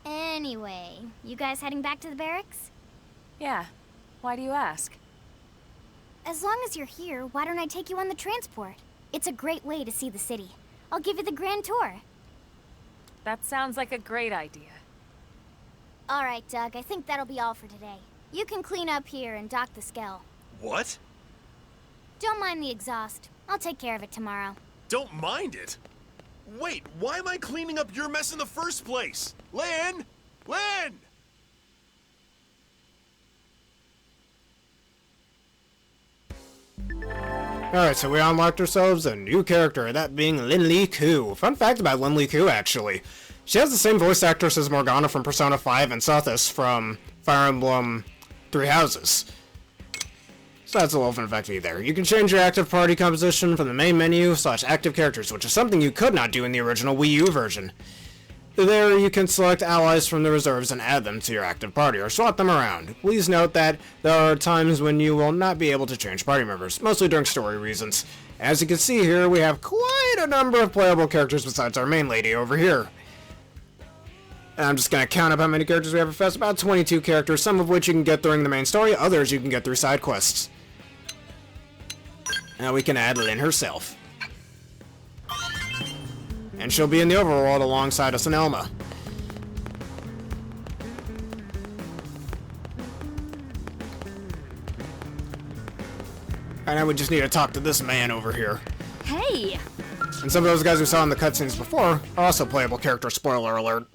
Anyway, you guys heading back to the barracks? Yeah. Why do you ask? As long as you're here, why don't I take you on the transport? It's a great way to see the city. I'll give you the grand tour. That sounds like a great idea. Alright, Doug, I think that'll be all for today. You can clean up here and dock the Skell. What? Don't mind the exhaust. I'll take care of it tomorrow. Don't mind it? Wait, why am I cleaning up your mess in the first place? Lynn! Lynn! Alright, so we unlocked ourselves a new character, that being Lin Li Ku. Fun fact about Lin Li Ku, actually. She has the same voice actress as Morgana from Persona 5 and Sothis from Fire Emblem Three Houses. So that's a little fun fact for you there. You can change your active party composition from the main menu / active characters, which is something you could not do in the original Wii U version. There, you can select allies from the reserves and add them to your active party, or swap them around. Please note that there are times when you will not be able to change party members, mostly during story reasons. As you can see here, we have quite a number of playable characters besides our main lady over here. And I'm just going to count up how many characters we have at Fest. About 22 characters, some of which you can get during the main story, others you can get through side quests. Now we can add Lynn herself. And she'll be in the overworld alongside us and Elma. And now we just need to talk to this man over here. Hey! And some of those guys we saw in the cutscenes before are also playable characters, spoiler alert.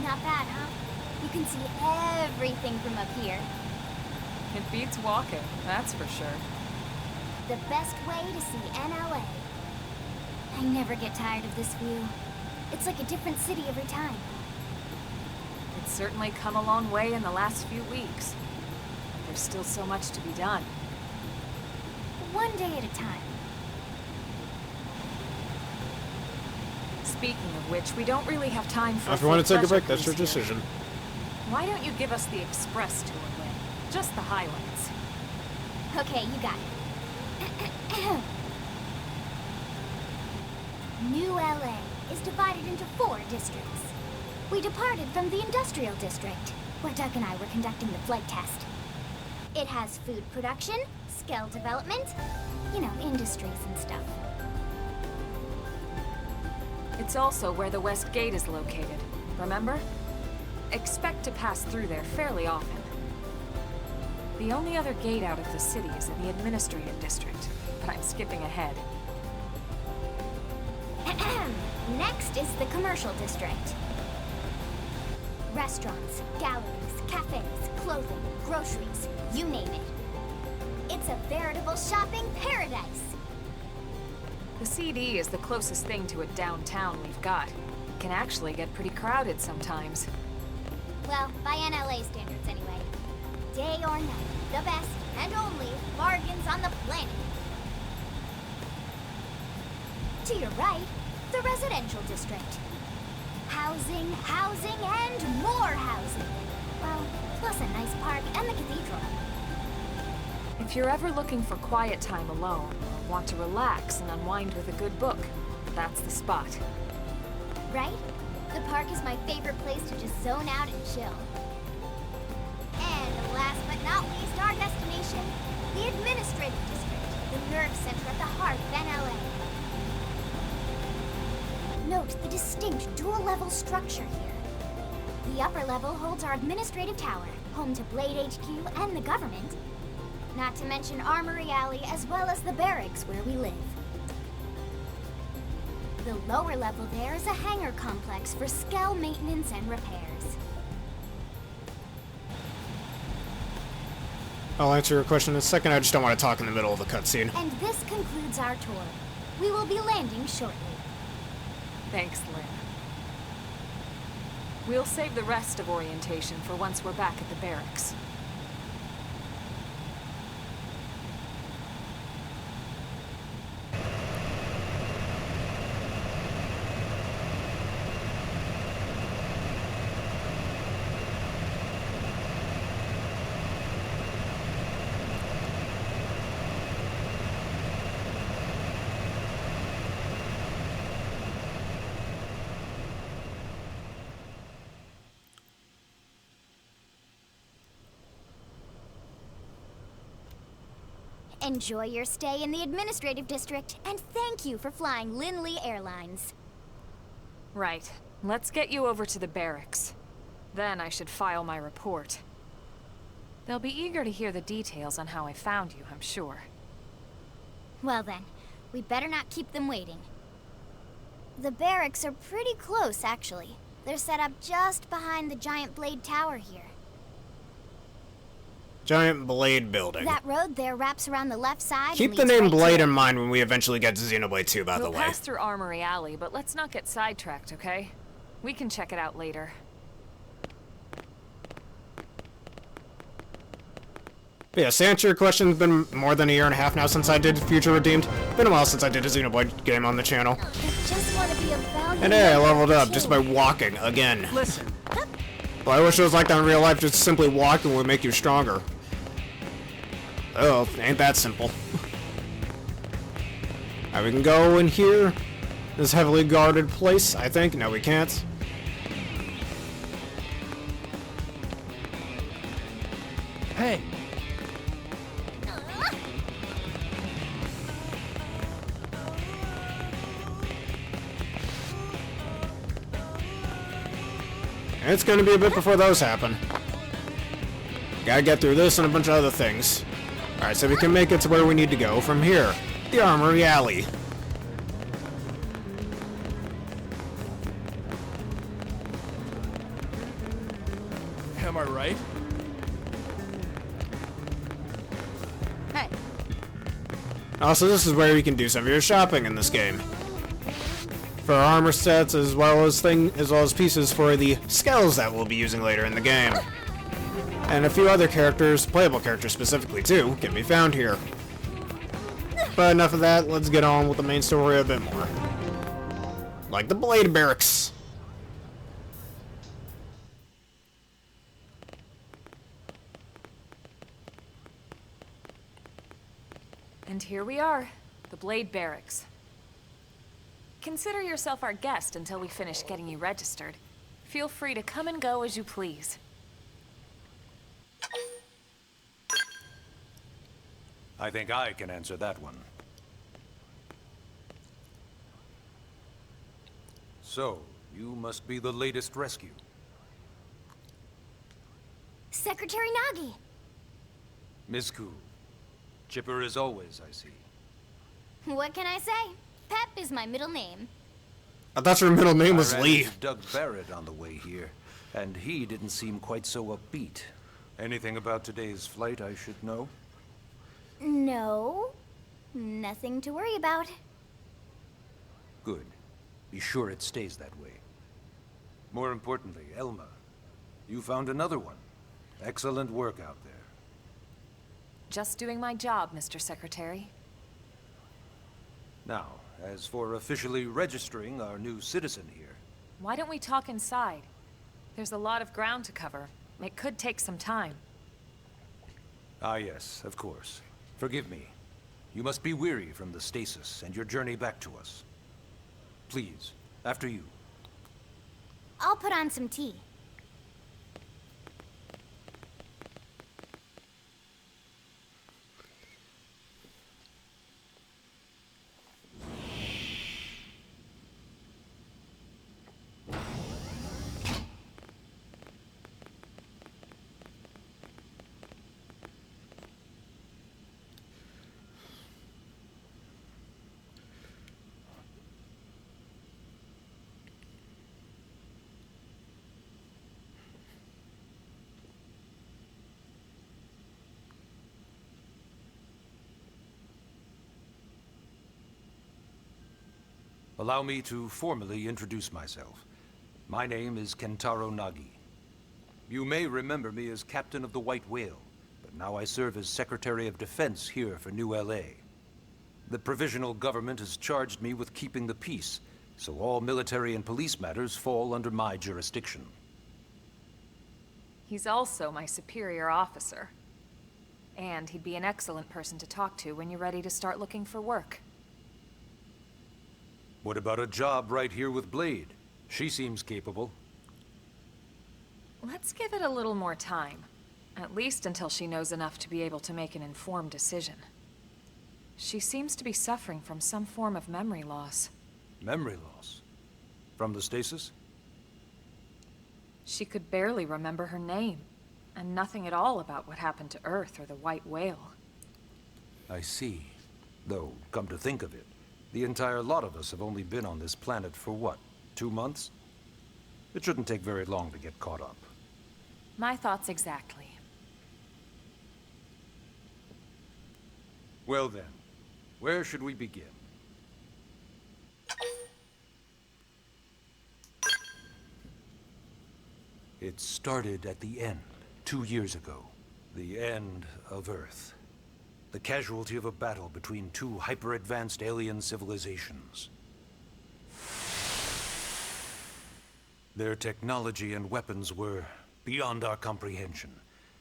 Not bad, huh? You can see everything from up here. It beats walking, that's for sure. The best way to see NLA. I never get tired of this view. It's like a different city every time. It's certainly come a long way in the last few weeks. There's still so much to be done. One day at a time. Speaking of which, we don't really have time for If you want to take a full break, that's your pressure cruise decision. here. Why don't you give us the express tour, Lynn? Just the highlights. Okay, you got it. New LA is divided into 4 districts. We departed from the industrial district, where Doug and I were conducting the flight test. It has food production, skill development, you know, industries and stuff. It's also where the West Gate is located, remember? Expect to pass through there fairly often. The only other gate out of the city is in the administrative district, but I'm skipping ahead. Next is the commercial district. Restaurants, galleries, cafes, clothing, groceries, you name it. It's a veritable shopping paradise. The CD is the closest thing to a downtown we've got. It can actually get pretty crowded sometimes. Well, by NLA standards anyway. Day or night, the best and only bargains on the planet. To your right, the residential district. Housing, housing, and more housing. Well, plus a nice park and the cathedral. If you're ever looking for quiet time alone, or want to relax and unwind with a good book, that's the spot. Right? The park is my favorite place to just zone out and chill. And last but not least, our destination, the administrative district, the nerve center at the heart of NLA. Note the distinct dual-level structure here. The upper level holds our administrative tower, home to Blade HQ and the government. Not to mention Armory Alley, as well as the barracks where we live. The lower level there is a hangar complex for Skell maintenance and repairs. I'll answer your question in a second, I just don't want to talk in the middle of the cutscene. And this concludes our tour. We will be landing shortly. Thanks, Lynn. We'll save the rest of orientation for once we're back at the barracks. Enjoy your stay in the administrative district, and thank you for flying Lindley Airlines. Right. Let's get you over to the barracks. Then I should file my report. They'll be eager to hear the details on how I found you, I'm sure. Well then, we better not keep them waiting. The barracks are pretty close, actually. They're set up just behind the giant blade tower here. Giant Blade building. That road there wraps around the left side. Keep and the leads name right to Blade it. in mind when we eventually get to Xenoblade 2, by the We'll way. pass through Armory Alley, but let's not get sidetracked, okay? We can check it out later. But yeah, to answer your question, it's been more than a year and a half now since I did Future Redeemed. Been a while since I did a Xenoblade game on the channel. I just want to be of value. And hey, I leveled up just by walking again. Listen, But I wish it was like that in real life, just simply walking would make you stronger. Oh, ain't that simple. Alright, we can go in here. This heavily guarded place, I think. No, we can't. hey, And it's gonna be a bit before those happen. Gotta get through this and a bunch of other things. Alright, so we can make it to where we need to go from here. The Armory Alley. am I right? Hey, Also, this is where you can do some of your shopping in this game. For armor sets as well as pieces for the skills that we'll be using later in the game. And a few other characters, playable characters specifically too, can be found here. But enough of that, let's get on with the main story a bit more. Like the Blade Barracks. And here we are, the Blade Barracks. Consider yourself our guest until we finish getting you registered. Feel free to come and go as you please. I think I can answer that one. So, you must be the latest rescue. Secretary Nagi. Ms. Cool. Chipper as always, I see. What can I say? Pep is my middle name. I thought your middle name was I ran Lee. into Doug Barrett on the way here, and he didn't seem quite so upbeat. Anything about today's flight I should know? No, nothing to worry about. Good. Be sure it stays that way. More importantly, Elma, you found another one. Excellent work out there. Just doing my job, Mr. Secretary. Now, as for officially registering our new citizen here, Why don't we talk inside? There's a lot of ground to cover. It could take some time. Ah yes, of course. Forgive me. You must be weary from the stasis and your journey back to us. Please, after you. I'll put on some tea. Allow me to formally introduce myself. My name is Kentaro Nagi. You may remember me as Captain of the White Whale, but now I serve as Secretary of Defense here for New LA. The provisional government has charged me with keeping the peace, so all military and police matters fall under my jurisdiction. He's also my superior officer. And he'd be an excellent person to talk to when you're ready to start looking for work. What about a job right here with Blade? She seems capable. Let's give it a little more time. At least until she knows enough to be able to make an informed decision. She seems to be suffering from some form of memory loss. Memory loss? From the stasis? She could barely remember her name, and nothing at all about what happened to Earth or the White Whale. I see. Though, come to think of it, the entire lot of us have only been on this planet for what, 2 months? It shouldn't take very long to get caught up. My thoughts exactly. Well then, where should we begin? It started at the end, 2 years ago. The end of Earth. The casualty of a battle between two hyper-advanced alien civilizations. Their technology and weapons were beyond our comprehension.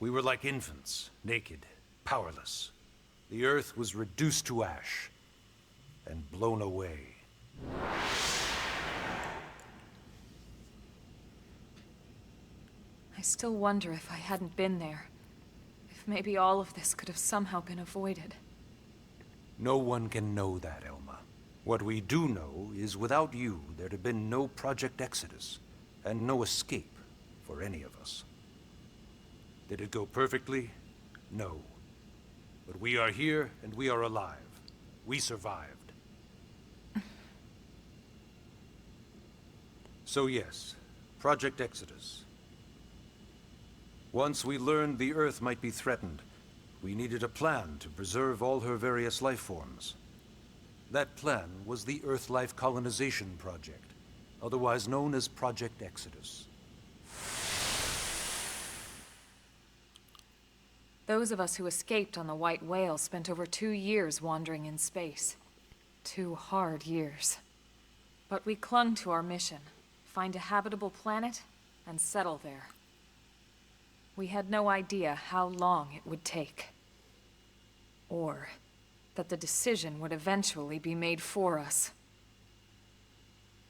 We were like infants, naked, powerless. The Earth was reduced to ash and blown away. I still wonder if I hadn't been there. If maybe all of this could have somehow been avoided. No one can know that, Elma. What we do know is without you, there'd have been no Project Exodus, and no escape for any of us. Did it go perfectly? No. But we are here, and we are alive. We survived. So yes, Project Exodus. Once we learned the Earth might be threatened, we needed a plan to preserve all her various life forms. That plan was the Earth Life Colonization Project, otherwise known as Project Exodus. Those of us who escaped on the White Whale spent over 2 years wandering in space. 2 hard years. But we clung to our mission, find a habitable planet, and settle there. We had no idea how long it would take. Or that the decision would eventually be made for us.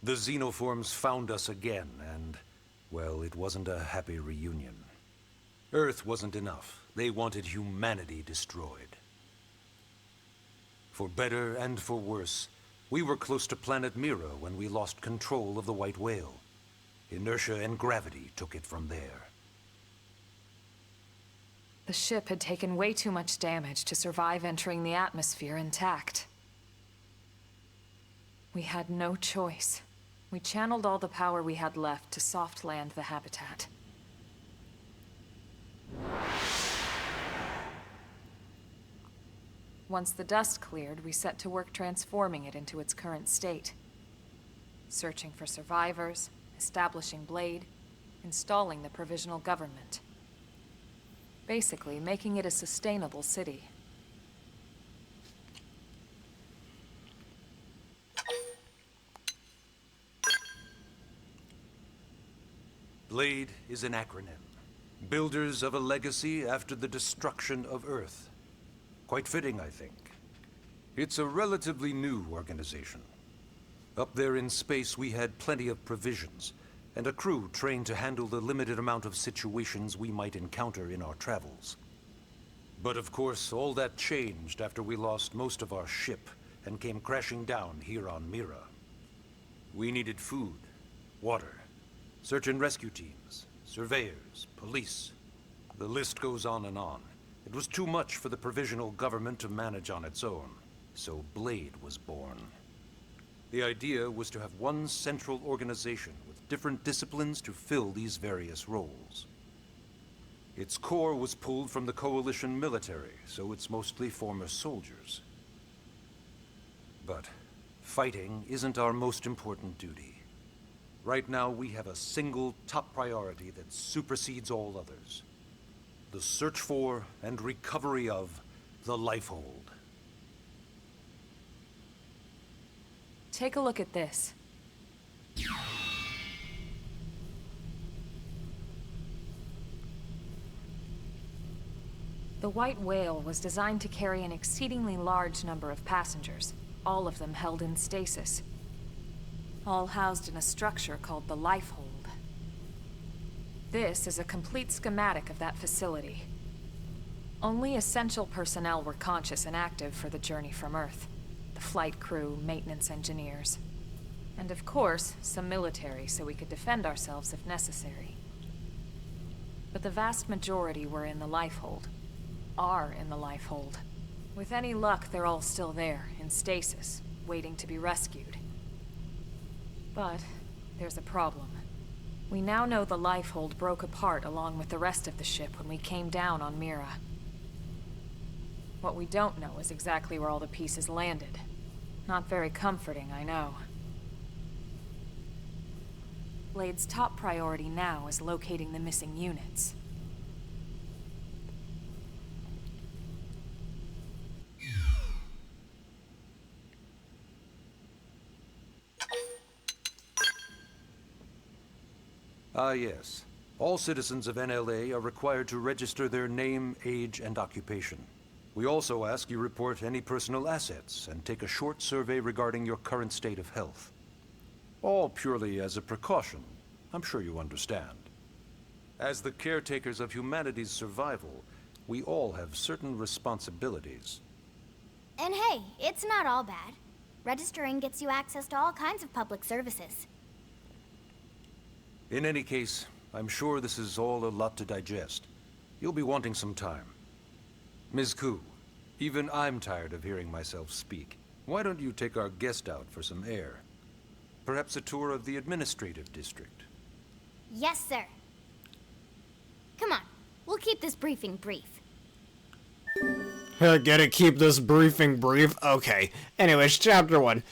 The xenoforms found us again, and, well, it wasn't a happy reunion. Earth wasn't enough. They wanted humanity destroyed. For better and for worse, we were close to planet Mira when we lost control of the White Whale. Inertia and gravity took it from there. The ship had taken way too much damage to survive entering the atmosphere intact. We had no choice. We channeled all the power we had left to soft land the habitat. Once the dust cleared, we set to work transforming it into its current state. Searching for survivors, establishing Blade, installing the provisional government. Basically, making it a sustainable city. Blade is an acronym. Builders of a legacy after the destruction of Earth. Quite fitting, I think. It's a relatively new organization. Up there in space, we had plenty of provisions, and a crew trained to handle the limited amount of situations we might encounter in our travels. But of course, all that changed after we lost most of our ship and came crashing down here on Mira. We needed food, water, search and rescue teams, surveyors, police. The list goes on and on. It was too much for the provisional government to manage on its own, so Blade was born. The idea was to have one central organization with different disciplines to fill these various roles. Its core was pulled from the Coalition military, so it's mostly former soldiers. But fighting isn't our most important duty. Right now, we have a single top priority that supersedes all others. The search for and recovery of the Lifehold. Take a look at this. The White Whale was designed to carry an exceedingly large number of passengers, all of them held in stasis. All housed in a structure called the Lifehold. This is a complete schematic of that facility. Only essential personnel were conscious and active for the journey from Earth. The flight crew, maintenance engineers. And of course, some military so we could defend ourselves if necessary. But the vast majority were in the lifehold. Are in the lifehold. With any luck, they're all still there, in stasis, waiting to be rescued. But there's a problem. We now know the lifehold broke apart along with the rest of the ship when we came down on Mira. What we don't know is exactly where all the pieces landed. Not very comforting, I know. Blade's top priority now is locating the missing units. Yes. All citizens of NLA are required to register their name, age, and occupation. We also ask you report any personal assets and take a short survey regarding your current state of health. All purely as a precaution. I'm sure you understand. As the caretakers of humanity's survival, we all have certain responsibilities. And hey, it's not all bad. Registering gets you access to all kinds of public services. In any case, I'm sure this is all a lot to digest. You'll be wanting some time. Ms. Ku, even I'm tired of hearing myself speak. Why don't you take our guest out for some air? Perhaps a tour of the administrative district. Yes, sir. Come on, we'll keep this briefing brief. Get it? Keep this briefing brief? Okay. Anyways, Chapter 1.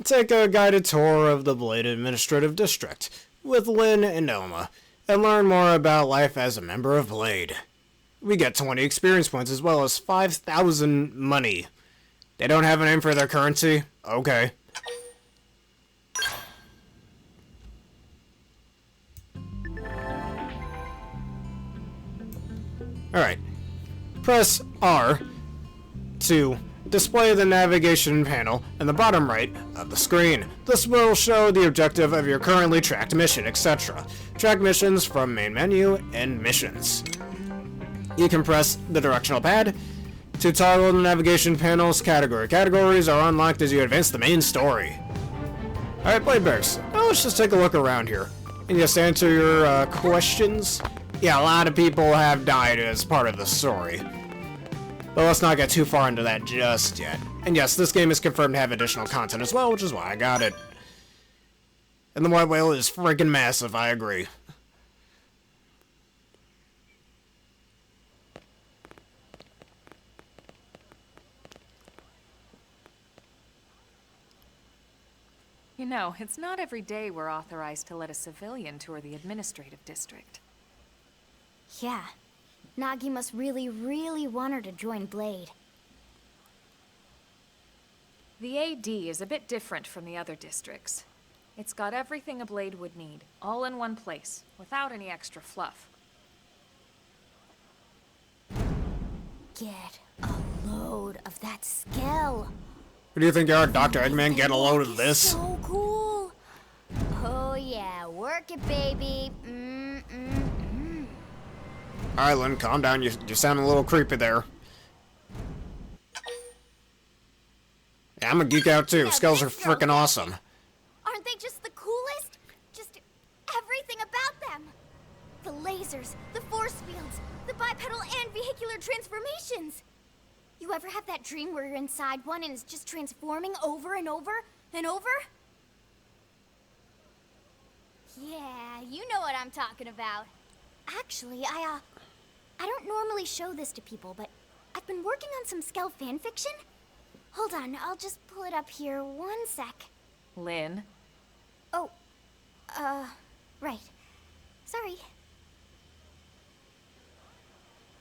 Take a guided tour of the Blade Administrative District with Lynn and Elma, and learn more about life as a member of Blade. We get 20 experience points as well as 5,000 money. They don't have a name for their currency? Okay. Alright. Press R to display the navigation panel in the bottom right of the screen. This will show the objective of your currently tracked mission, etc. Track missions from main menu and missions. You can press the directional pad to toggle the navigation panel's category. Categories are unlocked as you advance the main story. Alright, Blade Bears, now let's just take a look around here and just answer your questions. Yeah, a lot of people have died as part of the story. But let's not get too far into that just yet. And yes, this game is confirmed to have additional content as well, which is why I got it. And the white whale is freaking massive, I agree. You know, it's not every day we're authorized to let a civilian tour the administrative district. Yeah. Nagi must really, really want her to join Blade. The AD is a bit different from the other districts. It's got everything a Blade would need, all in one place, without any extra fluff. Get a load of that skill. Who do you think you are, Dr. Eggman? Get a load of this? So cool. Oh yeah, work it, baby. Alright, Lynn, calm down. You sound a little creepy there. Yeah, I'm a geek out too. Skulls are freaking awesome. Aren't they just the coolest? Just everything about them. The lasers, the force fields, the bipedal and vehicular transformations. You ever have that dream where you're inside one and it's just transforming over and over and over? Yeah, you know what I'm talking about. Actually, I don't normally show this to people, but I've been working on some Skell fanfiction. Hold on, I'll just pull it up here 1 sec. Lynn? Oh, right. Sorry.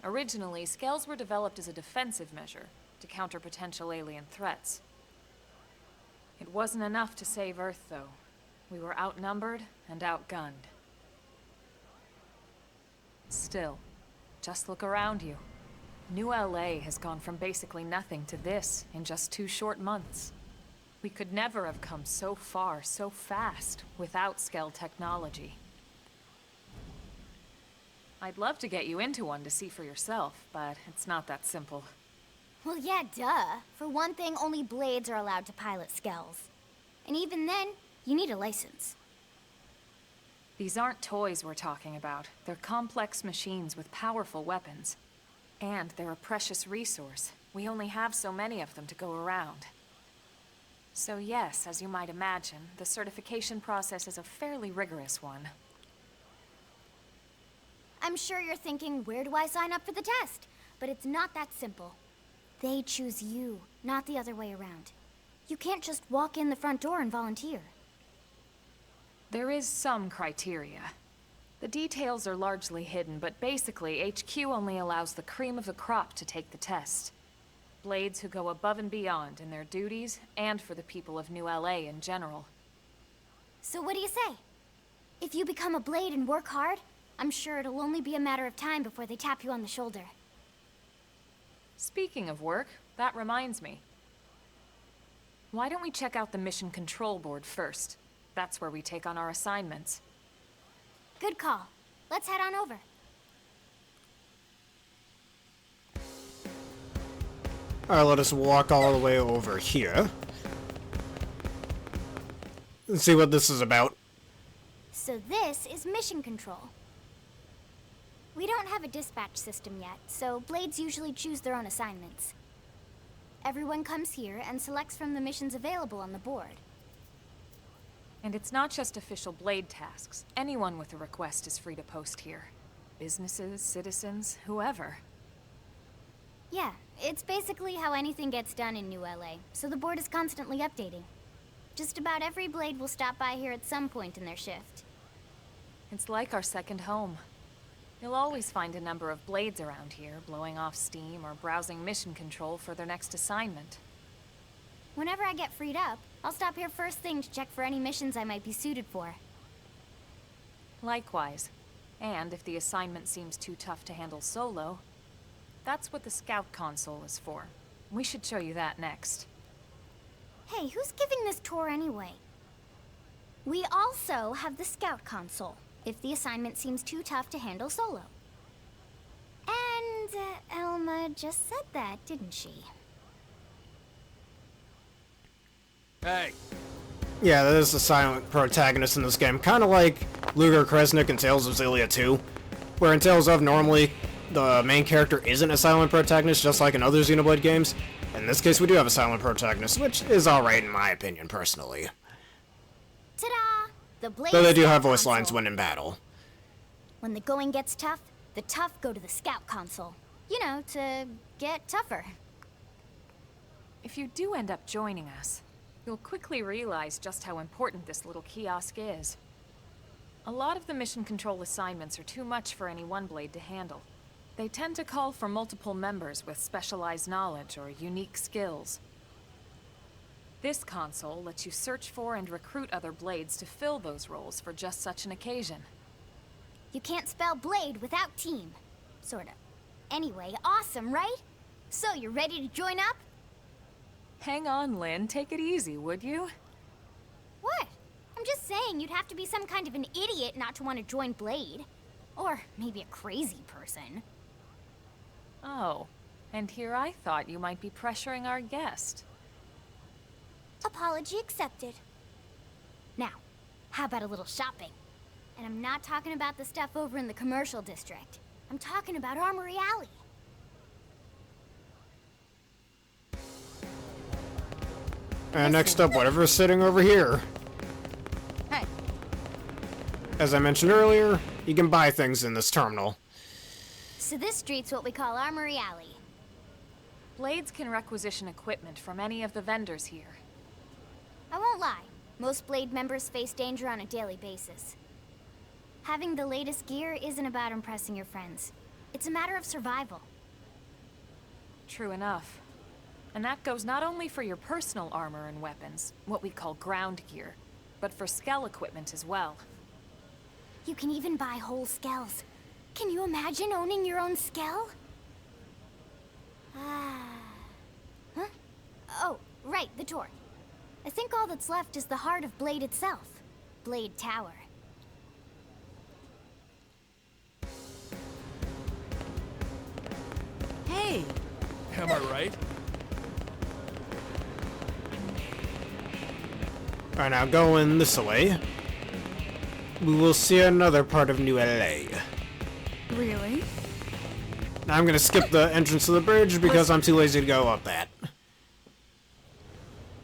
Originally, Skells were developed as a defensive measure to counter potential alien threats. It wasn't enough to save Earth, though. We were outnumbered and outgunned. Still, just look around you. New LA has gone from basically nothing to this in just 2 short months. We could never have come so far, so fast, without Skell technology. I'd love to get you into one to see for yourself, but it's not that simple. Well, yeah, duh. For one thing, only blades are allowed to pilot skells. And even then, you need a license. These aren't toys we're talking about. They're complex machines with powerful weapons. And they're a precious resource. We only have so many of them to go around. So yes, as you might imagine, the certification process is a fairly rigorous one. I'm sure you're thinking, where do I sign up for the test? But it's not that simple. They choose you, not the other way around. You can't just walk in the front door and volunteer. There is some criteria. The details are largely hidden, but basically, HQ only allows the cream of the crop to take the test. Blades who go above and beyond in their duties, and for the people of New LA in general. So what do you say? If you become a blade and work hard, I'm sure it'll only be a matter of time before they tap you on the shoulder. Speaking of work, that reminds me. Why don't we check out the mission control board first? That's where we take on our assignments. Good call. Let's head on over. Alright, let us walk all the way over here. Let's see what this is about. So this is mission control. We don't have a dispatch system yet, so blades usually choose their own assignments. Everyone comes here and selects from the missions available on the board. And it's not just official blade tasks. Anyone with a request is free to post here. Businesses, citizens, whoever. Yeah, it's basically how anything gets done in New LA, so the board is constantly updating. Just about every blade will stop by here at some point in their shift. It's like our second home. You'll always find a number of blades around here, blowing off steam or browsing mission control for their next assignment. Whenever I get freed up, I'll stop here first thing to check for any missions I might be suited for. Likewise. And if the assignment seems too tough to handle solo, that's what the scout console is for. We should show you that next. Hey, who's giving this tour anyway? We also have the scout console, if the assignment seems too tough to handle solo. And Elma just said that, didn't she? Hey! Yeah, there's a silent protagonist in this game, kind of like Luger Kresnik in Tales of Xillia 2, where in Tales of normally the main character isn't a silent protagonist, just like in other Xenoblade games. In this case, we do have a silent protagonist, which is alright in my opinion, personally. Ta-da! The blade. Though they do have scout voice lines console. when in battle. When the going gets tough, the tough go to the scout console. You know, to get tougher. If you do end up joining us, you'll quickly realize just how important this little kiosk is. A lot of the mission control assignments are too much for any one blade to handle. They tend to call for multiple members with specialized knowledge or unique skills. This console lets you search for and recruit other blades to fill those roles for just such an occasion. You can't spell blade without team. Sorta. Anyway, awesome, right? So, you ready to join up? Hang on, Lynn. Take it easy, would you? What? I'm just saying you'd have to be some kind of an idiot not to want to join Blade. Or maybe a crazy person. Oh, and here I thought you might be pressuring our guest. Apology accepted. Now, how about a little shopping? And I'm not talking about the stuff over in the commercial district. I'm talking about Armory Alley. And next up, whatever's sitting over here. Hey. As I mentioned earlier, you can buy things in this terminal. So this street's what we call Armory Alley. Blades can requisition equipment from any of the vendors here. I won't lie, most Blade members face danger on a daily basis. Having the latest gear isn't about impressing your friends. It's a matter of survival. True enough. And that goes not only for your personal armor and weapons, what we call ground gear, but for skell equipment as well. You can even buy whole skells. Can you imagine owning your own skell? Huh? Oh, right, the tour. I think all that's left is the heart of Blade itself. Blade Tower. Am I right? Alright, now going this way, we will see another part of New LA. Really? Now I'm gonna skip the entrance to the bridge because I'm too lazy to go up that.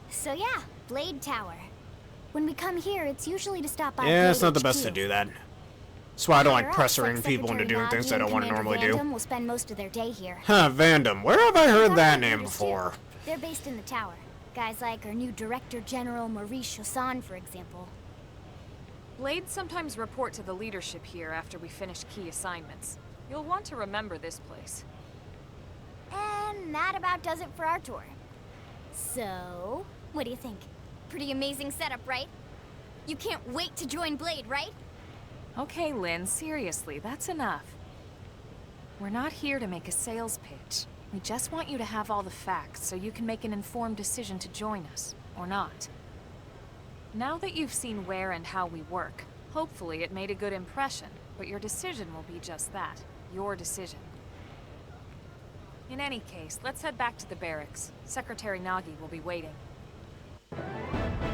So yeah, Blade Tower. When we come here, it's usually to stop by Yeah, Blade it's not the HQ. best to do that. That's why I don't like Higher ups, pressuring people into Secretary doing Nagi things they and don't want to Commander normally do. Vandam will spend most of their day here. Huh, Vandam. Where have I heard that name Leaders, too. before? They're based in the tower. Guys like our new Director General Maurice Chassan, for example. Blades sometimes report to the leadership here after we finish key assignments. You'll want to remember this place. And that about does it for our tour. So, what do you think? Pretty amazing setup, right? You can't wait to join Blade, right? Okay, Lynn, seriously, that's enough. We're not here to make a sales pitch. We just want you to have all the facts so you can make an informed decision to join us, or not. Now that you've seen where and how we work, hopefully it made a good impression, but your decision will be just that, your decision. In any case, let's head back to the barracks. Secretary Nagi will be waiting.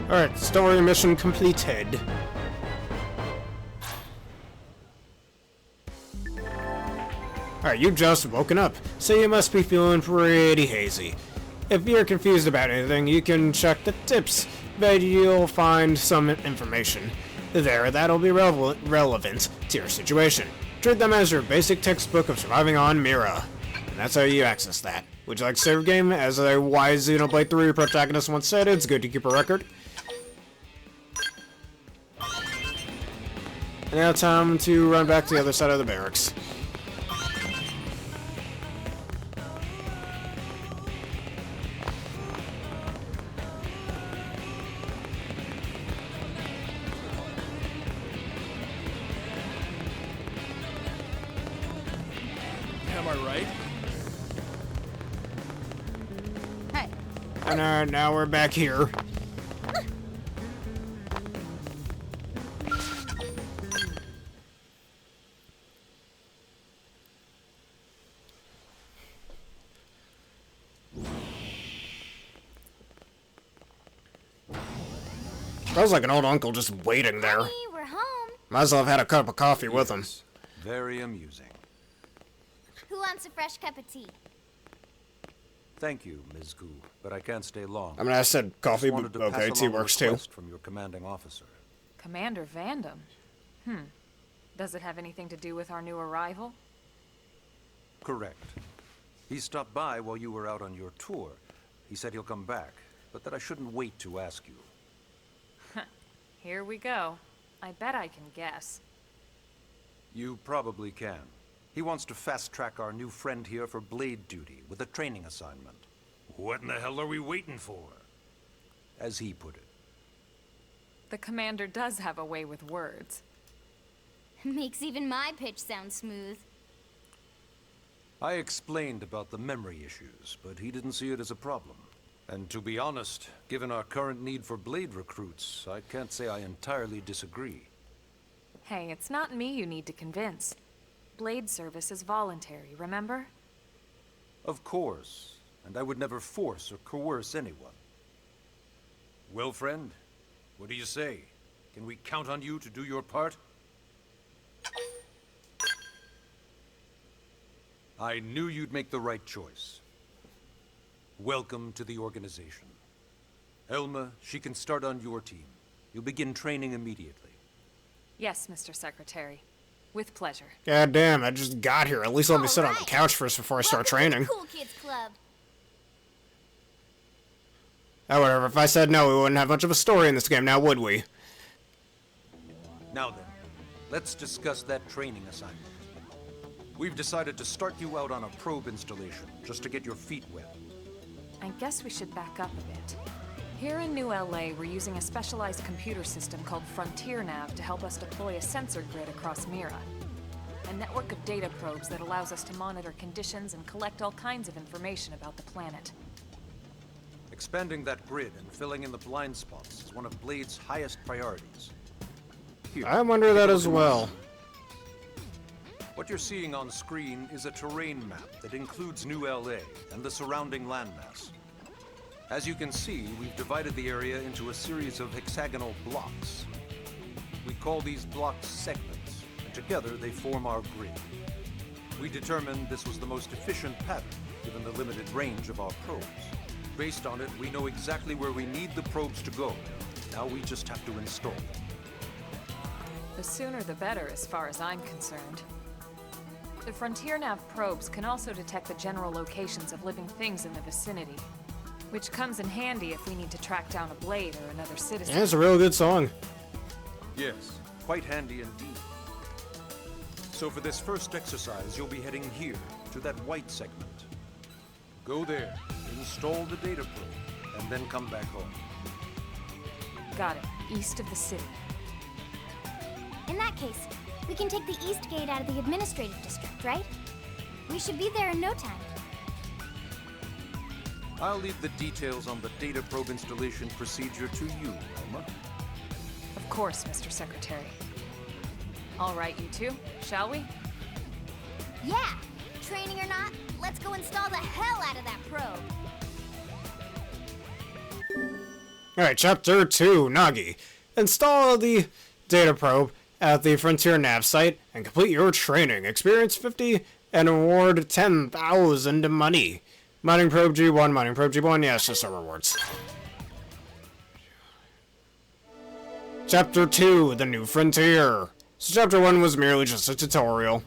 Alright, story mission completed. Alright, you've just woken up, so you must be feeling pretty hazy. If you're confused about anything, you can check the tips, but you'll find some information there that'll be relevant to your situation. Treat them as your basic textbook of surviving on Mira. And that's how you access that. Would you like to save game? As a wise Xenoblade 3 protagonist once said, it's good to keep a record. And now time to run back to the other side of the barracks. Am I right? Hey. And now we're back here. Sounds like an old uncle just waiting there. Honey, we're home. Might as well have had a cup of coffee with him. Very amusing. Who wants a fresh cup of tea? Thank you, Ms. Gu, but I can't stay long. I mean, I said coffee, Just wanted but to okay, pass tea along a works too. request from your commanding officer. Commander Vandam? Does it have anything to do with our new arrival? Correct. He stopped by while you were out on your tour. He said he'll come back, but that I shouldn't wait to ask you. Here we go. I bet I can guess. You probably can. He wants to fast-track our new friend here for blade duty with a training assignment. What in the hell are we waiting for? As he put it. The commander does have a way with words. Makes even my pitch sound smooth. I explained about the memory issues, but he didn't see it as a problem. And to be honest, given our current need for blade recruits, I can't say I entirely disagree. Hey, it's not me you need to convince. Blade service is voluntary, remember? Of course, and I would never force or coerce anyone. Well, friend, what do you say? Can we count on you to do your part? I knew you'd make the right choice. Welcome to the organization. Elma, she can start on your team. You'll begin training immediately. Yes, Mr. Secretary. With pleasure. God damn, I just got here. At least let me sit on the couch first before I start Welcome to training. the Cool Kids Club. Oh, whatever. If I said no, we wouldn't have much of a story in this game now, would we? Now then, let's discuss that training assignment. We've decided to start you out on a probe installation, just to get your feet wet. I guess we should back up a bit. Here in New LA, we're using a specialized computer system called Frontier Nav to help us deploy a sensor grid across Mira. A network of data probes that allows us to monitor conditions and collect all kinds of information about the planet. Expanding that grid and filling in the blind spots is one of Blade's highest priorities. Here, I wonder that as well. What you're seeing on screen is a terrain map that includes New LA and the surrounding landmass. As you can see, we've divided the area into a series of hexagonal blocks. We call these blocks segments, and together they form our grid. We determined this was the most efficient pattern, given the limited range of our probes. Based on it, we know exactly where we need the probes to go. Now we just have to install them. The sooner the better, as far as I'm concerned. The Frontier Nav probes can also detect the general locations of living things in the vicinity, which comes in handy if we need to track down a Blade or another citizen. Yeah, it's a real good song. Yes, quite handy indeed. So for this first exercise, you'll be heading here, to that white segment. Go there, install the data probe, and then come back home. Got it. East of the city. In that case, we can take the East Gate out of the administrative district, right? We should be there in no time. I'll leave the details on the data probe installation procedure to you, Elma. Of course, Mr. Secretary. All right, you two, shall we? Yeah! Training or not, let's go install the hell out of that probe! Alright, Chapter 2, Nagi. Install the data probe at the Frontier Nav site and complete your training. Experience 50 and award 10,000 money. Mining probe G1, mining probe G1, yes, just our rewards. Chapter 2, The New Frontier. So Chapter 1 was merely just a tutorial.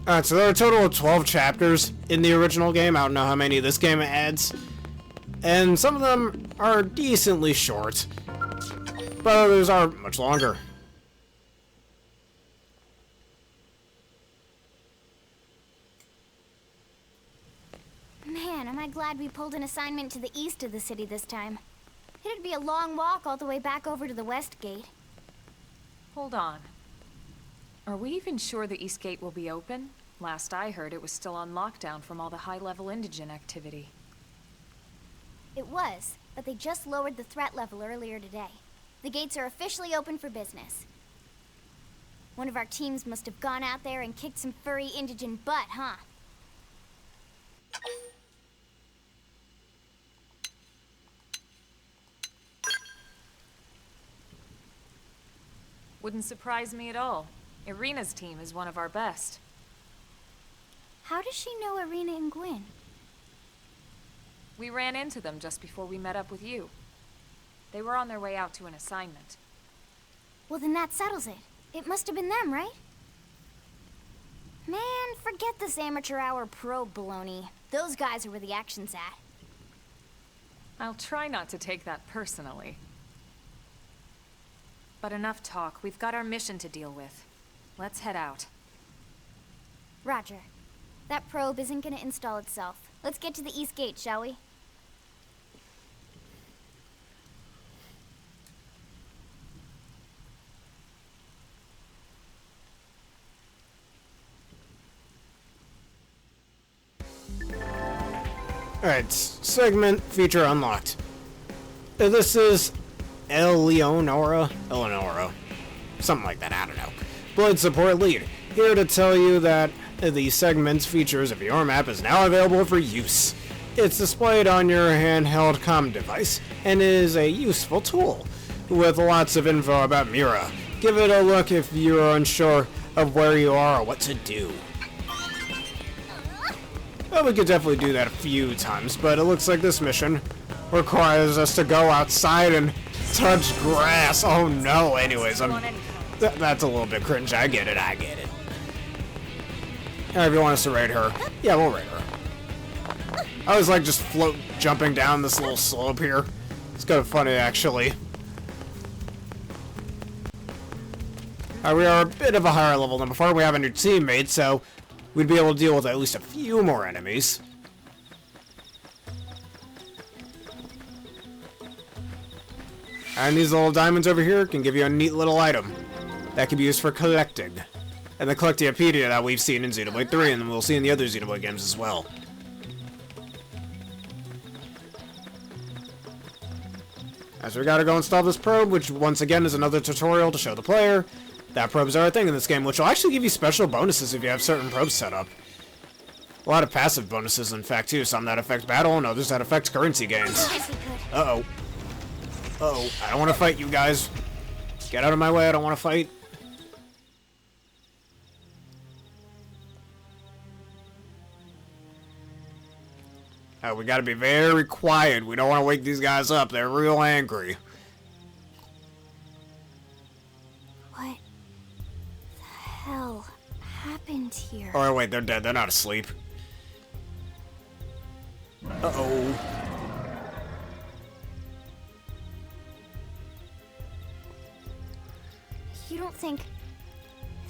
Alright, so there are a total of 12 chapters in the original game. I don't know how many this game adds. And some of them are decently short, but others are much longer. Man, am I glad we pulled an assignment to the east of the city this time. It'd be a long walk all the way back over to the West Gate. Hold on. Are we even sure the East Gate will be open? Last I heard, it was still on lockdown from all the high-level indigent activity. It was, but they just lowered the threat level earlier today. The gates are officially open for business. One of our teams must have gone out there and kicked some furry indigent butt, huh? Wouldn't surprise me at all. Irina's team is one of our best. How does she know Irina and Gwyn? We ran into them just before we met up with you. They were on their way out to an assignment. Well, then that settles it. It must have been them, right? Man, forget this amateur hour probe baloney. Those guys are where the action's at. I'll try not to take that personally. But enough talk. We've got our mission to deal with. Let's head out. Roger. That probe isn't gonna install itself. Let's get to the East Gate, shall we? Alright, segment feature unlocked. This is Eleonora? Something like that, I don't know. Blood support lead, here to tell you that the segment's features of your map is now available for use. It's displayed on your handheld comm device and is a useful tool with lots of info about Mira. Give it a look if you're unsure of where you are or what to do. Well, we could definitely do that a few times, but it looks like this mission requires us to go outside and touch grass. Oh no, anyways, that's a little bit cringe. I get it. If you want us to raid her, yeah, we'll raid her. I was like just jumping down this little slope here. It's kind of funny, actually. We are a bit of a higher level than before. We have a new teammate, so we'd be able to deal with at least a few more enemies. And these little diamonds over here can give you a neat little item that can be used for collecting. And the Collectiopedia that we've seen in Xenoblade 3, and we'll see in the other Xenoblade games as well. As we gotta go install this probe, which once again is another tutorial to show the player that probes are a thing in this game, which will actually give you special bonuses if you have certain probes set up. A lot of passive bonuses, in fact, too. Some that affect battle, and others that affect currency gains. Uh-oh. Uh-oh. I don't want to fight you guys. Get out of my way, I don't want to fight. Oh, we gotta be very quiet. We don't want to wake these guys up. They're real angry. What the hell happened here? Oh, wait, they're dead. They're not asleep. Uh-oh. You don't think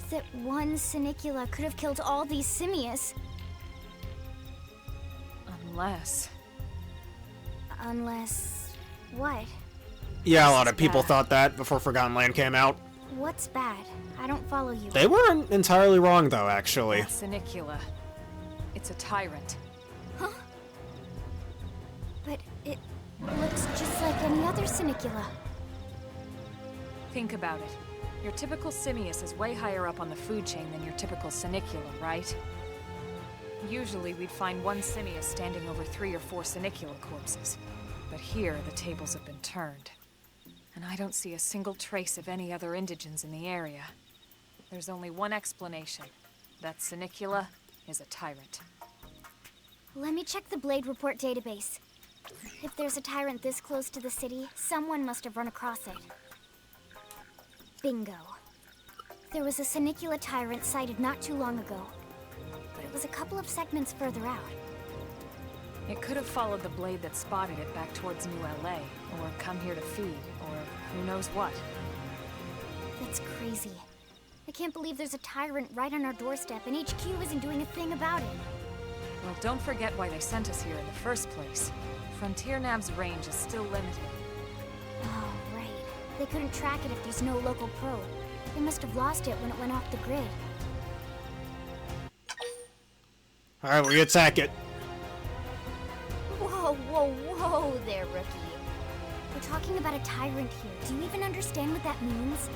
that one Sinicula could have killed all these simius? Unless... what? Yeah, a lot of people thought that before Forgotten Land came out. What's bad? I don't follow you. They weren't entirely wrong, though, actually. Sinicula. It's a tyrant. Huh? But it looks just like any other Sinicula. Think about it. Your typical simius is way higher up on the food chain than your typical Sinicula, right? Usually we'd find one simius standing over 3 or 4 Sinicula corpses. But here, the tables have been turned. And I don't see a single trace of any other indigents in the area. There's only one explanation. That Sinicula is a tyrant. Let me check the Blade Report database. If there's a tyrant this close to the city, someone must have run across it. Bingo. There was a Sinicula tyrant sighted not too long ago. But it was a couple of segments further out. It could have followed the blade that spotted it back towards New LA, or come here to feed, or who knows what. That's crazy. I can't believe there's a tyrant right on our doorstep and HQ isn't doing a thing about it. Well, don't forget why they sent us here in the first place. Frontier Nav's range is still limited. Oh, right. They couldn't track it if there's no local probe. They must have lost it when it went off the grid. Alright, we attack it. Whoa, whoa, whoa there, rookie. We're talking about a tyrant here. Do you even understand what that means?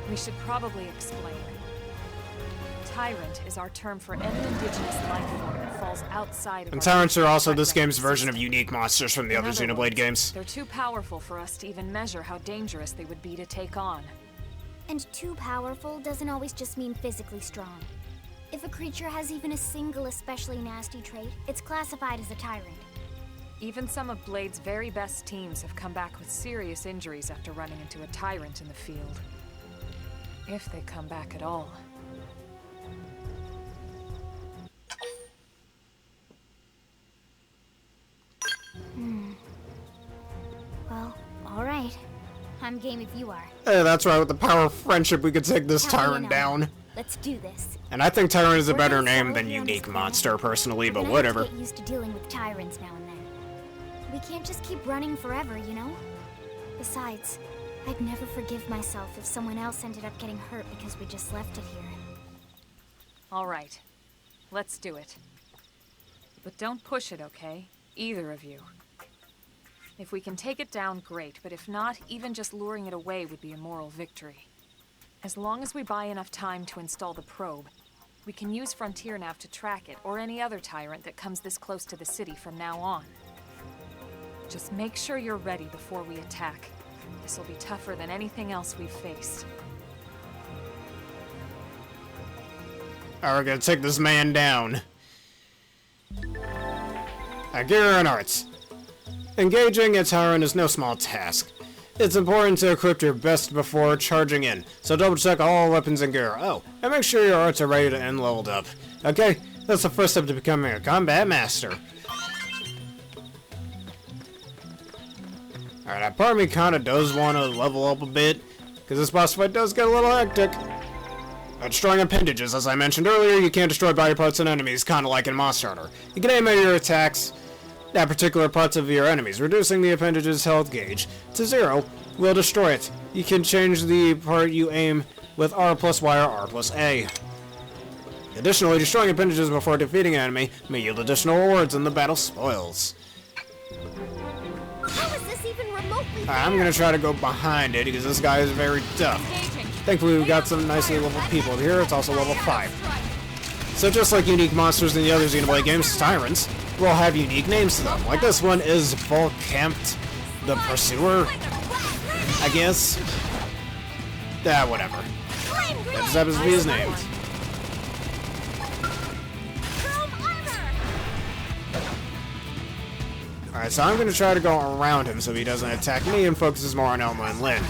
We should probably explain. Tyrant is our term for any indigenous life form that falls outside of And our tyrants are also this system. game's version of unique monsters from the other In other Xenoblade words, games. They're too powerful for us to even measure how dangerous they would be to take on. And too powerful doesn't always just mean physically strong. If a creature has even a single especially nasty trait, it's classified as a tyrant. Even some of Blade's very best teams have come back with serious injuries after running into a tyrant in the field. If they come back at all. Well, alright. I'm game if you are. Hey, that's right, with the power of friendship we could take this Count me tyrant in. down. Let's do this. And I think tyrant is a We're better gonna name settle than here on this unique planet. monster, personally, but We're gonna whatever. have to get used to dealing with tyrants now and then. We can't just keep running forever, you know? Besides, I'd never forgive myself if someone else ended up getting hurt because we just left it here. All right. Let's do it. But don't push it, okay? Either of you. If we can take it down, great, but if not, even just luring it away would be a moral victory. As long as we buy enough time to install the probe, we can use Frontier Nav to track it, or any other tyrant that comes this close to the city from now on. Just make sure you're ready before we attack. This will be tougher than anything else we've faced. Alright, we're gonna take this man down. Gear and arts. Engaging a tyrant is no small task. It's important to equip your best before charging in, so double check all weapons and gear. Oh, and make sure your arts are ready and leveled up. Okay, that's the first step to becoming a combat master. Alright, that part of me kinda does want to level up a bit, because this boss fight does get a little hectic. Destroying appendages, as I mentioned earlier, you can't destroy body parts and enemies, kinda like in Monster Hunter. You can aim at your attacks at particular parts of your enemies, reducing the appendage's health gauge to 0 will destroy it. You can change the part you aim with R plus Y or R plus A. Additionally, destroying appendages before defeating an enemy may yield additional rewards in the battle spoils. How is this even remotely I'm gonna try to go behind it because this guy is very tough. Engaging! Thankfully, we've got some nicely leveled people here. It's also level 5. So just like unique monsters in the other Xenoblade games, tyrants will have unique names to them. Like this one is Volcampt the Pursuer, I guess. Yeah, whatever. That just happens to be his name. Alright, so I'm going to try to go around him so he doesn't attack me and focuses more on Elma and Lynn.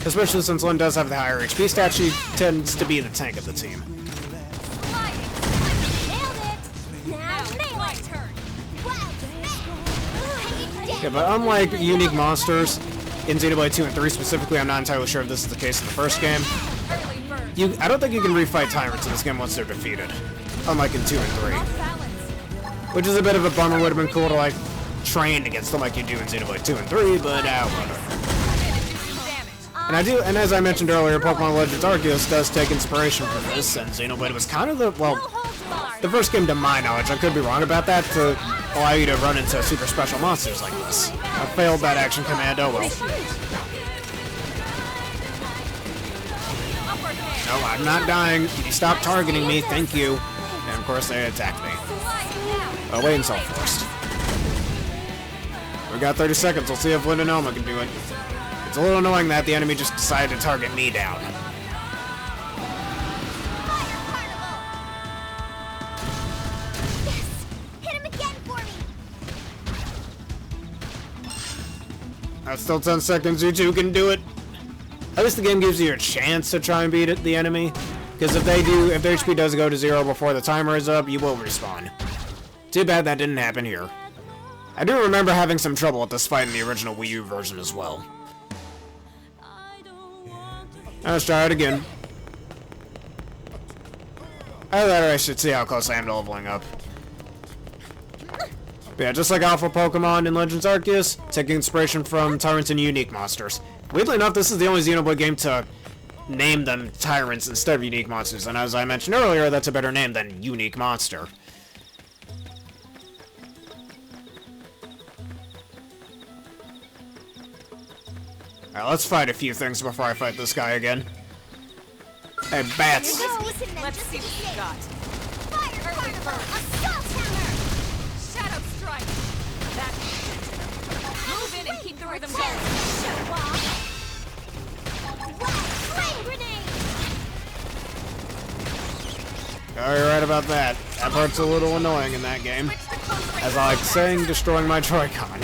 Especially since Lynn does have the higher HP stat, she tends to be the tank of the team. Yeah, but unlike unique monsters, in Xenoblade 2 and 3 specifically, I'm not entirely sure if this is the case in the first game. I don't think you can refight tyrants in this game once they're defeated, unlike in 2 and 3. Which is a bit of a bummer. Would have been cool to, like, train against them like you do in Xenoblade 2 and 3, but whatever. And as I mentioned earlier, Pokemon Legends Arceus does take inspiration from this, and Xenoblade was kind of the first game to my knowledge, I could be wrong about that, to allow you to run into super special monsters like this. I failed that action command, oh well. No, I'm not dying. You stop targeting me, thank you. And of course they attacked me. Oh, wait until first. We got 30 seconds, we'll see if Lynn and Elma can do it. It's a little annoying that the enemy just decided to target me down. That's still 10 seconds, you two can do it. At least the game gives you a chance to try and beat the enemy. Because if their HP does go to 0 before the timer is up, you will respawn. Too bad that didn't happen here. I do remember having some trouble with this fight in the original Wii U version as well. Let's try it again. Either that or I should see how close I am to leveling up. But yeah, just like Alpha Pokemon in Legends Arceus, taking inspiration from tyrants and unique monsters. Weirdly enough, this is the only Xenoblade game to name them tyrants instead of unique monsters, and as I mentioned earlier, that's a better name than unique monster. Alright, let's fight a few things before I fight this guy again. Hey, bats! Let's see what you got. Shadow strike! Move in and keep the rhythm going. Oh, you're right about that. That part's a little annoying in that game. As I like saying, destroying my Joy-Con.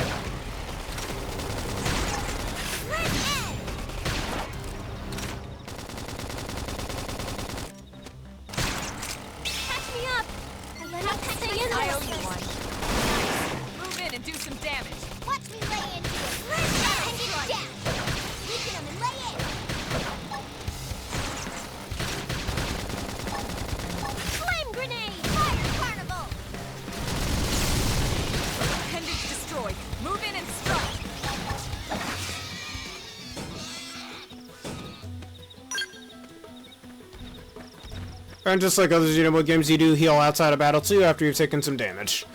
And just like other Xenoblade games, you do heal outside of battle too after you've taken some damage.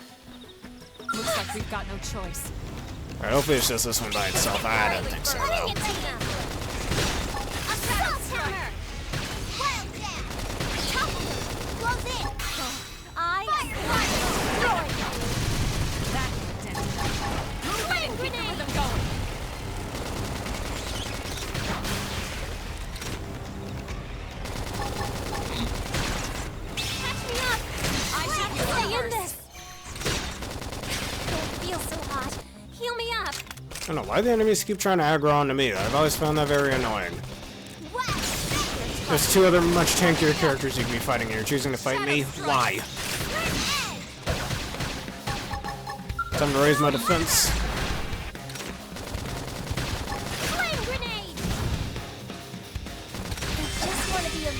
Looks like we've got no choice. Alright, hopefully it's just this one by itself. I don't think so, though. I don't know why the enemies keep trying to aggro onto me. I've always found that very annoying. There's two other much tankier characters you can be fighting and you're choosing to fight me? Why? Time to raise my defense.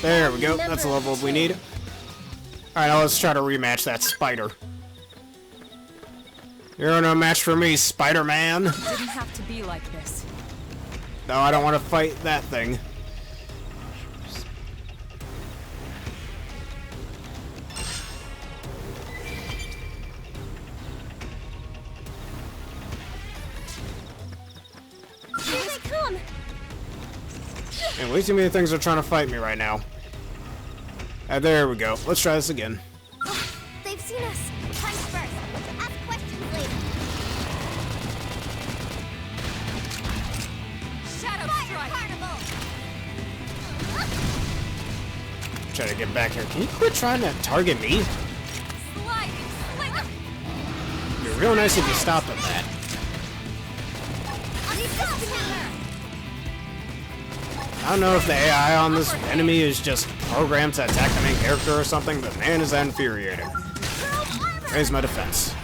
There we go. That's the level we need. Alright, now let's try to rematch that spider. You're no match for me, Spider-Man. Didn't have to be like this. No, I don't want to fight that thing. Here they come! And way too many things are trying to fight me right now. There we go. Let's try this again. They've seen us. Time's first. Ask questions later. Shadow Fire Carnival! Try to get back here. Can you quit trying to target me? Sliding slinger! It'd be real nice if you stopped at that. I don't know if the AI on this enemy is just programmed to attack the main character or something, but man, is that infuriating. Raise my defense.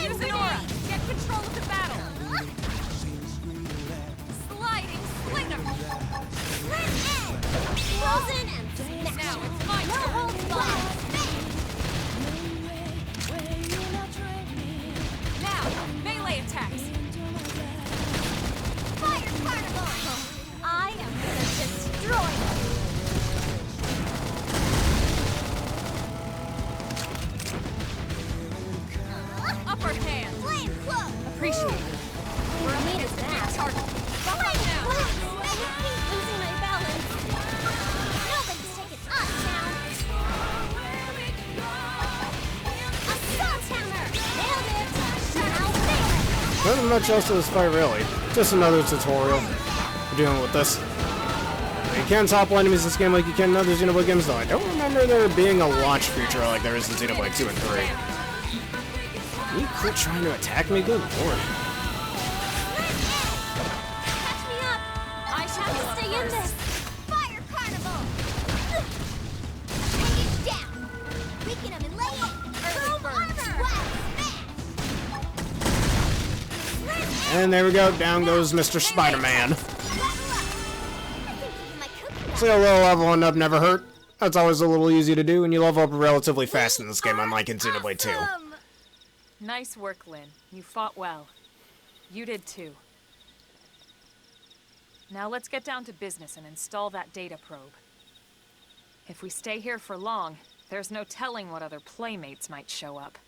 Use an aura! Get control of the battle! Sliding slinger! Frozen and smash. Now it's my No turn! holds barred. Now, melee attacks! Fire Carnival! I am gonna destroy you! Upper hand! Flame Cloak! Appreciate it. For a minute, Big target! Flame Cloak! I keep losing my balance. Nobody's taking us down. Assault Hammer! Nailed it! Now there! Not much else to this fight, really. Just another tutorial. We're dealing with this. You can't topple enemies in this game like you can in other Xenoblade games, though. I don't remember there being a launch feature like there is in Xenoblade 2 and 3. Can you quit trying to attack me? Good lord. Catch me up! I shall stay in this! Fire Carnival! Bring it down! Weaken him and lay it! Chrome Armor! Wow, And there we go. Down goes Mr. Spider-Man. See, a little leveling up never hurt. That's always a little easy to do, and you level up relatively fast in this game, unlike in Xenoblade 2. Nice work, Lynn. You fought well. You did too. Now let's get down to business and install that data probe. If we stay here for long, there's no telling what other playmates might show up.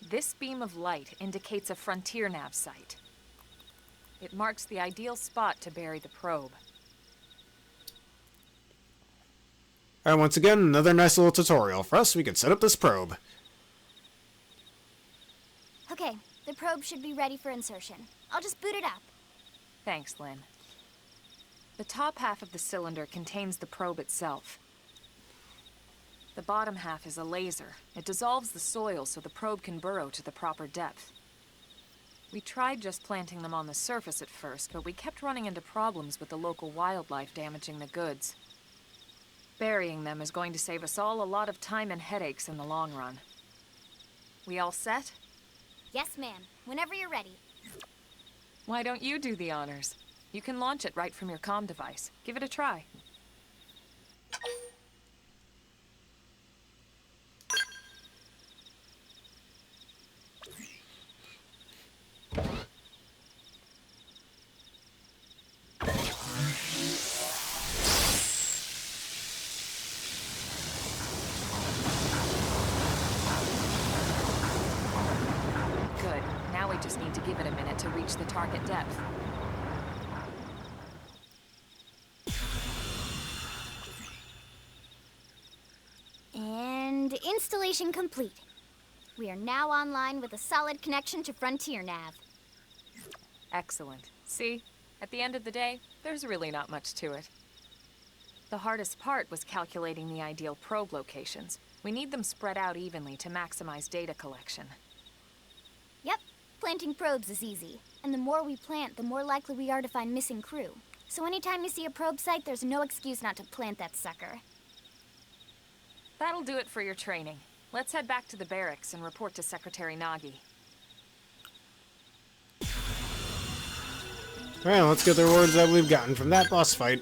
This beam of light indicates a frontier nav site. It marks the ideal spot to bury the probe. Alright, once again, another nice little tutorial for us. We can set up this probe. Okay, the probe should be ready for insertion. I'll just boot it up. Thanks, Lynn. The top half of the cylinder contains the probe itself. The bottom half is a laser. It dissolves the soil so the probe can burrow to the proper depth. We tried just planting them on the surface at first, but we kept running into problems with the local wildlife damaging the goods. Burying them is going to save us all a lot of time and headaches in the long run. We all set? Yes, ma'am. Whenever you're ready. Why don't you do the honors? You can launch it right from your comm device. Give it a try. Good. Now we just need to give it a minute to reach the target depth. And installation complete. We are now online with a solid connection to Frontier Nav. Excellent. See? At the end of the day, there's really not much to it. The hardest part was calculating the ideal probe locations. We need them spread out evenly to maximize data collection. Yep, planting probes is easy. And the more we plant, the more likely we are to find missing crew. So anytime you see a probe site, there's no excuse not to plant that sucker. That'll do it for your training. Let's head back to the barracks and report to Secretary Nagi. Alright, let's get the rewards that we've gotten from that boss fight.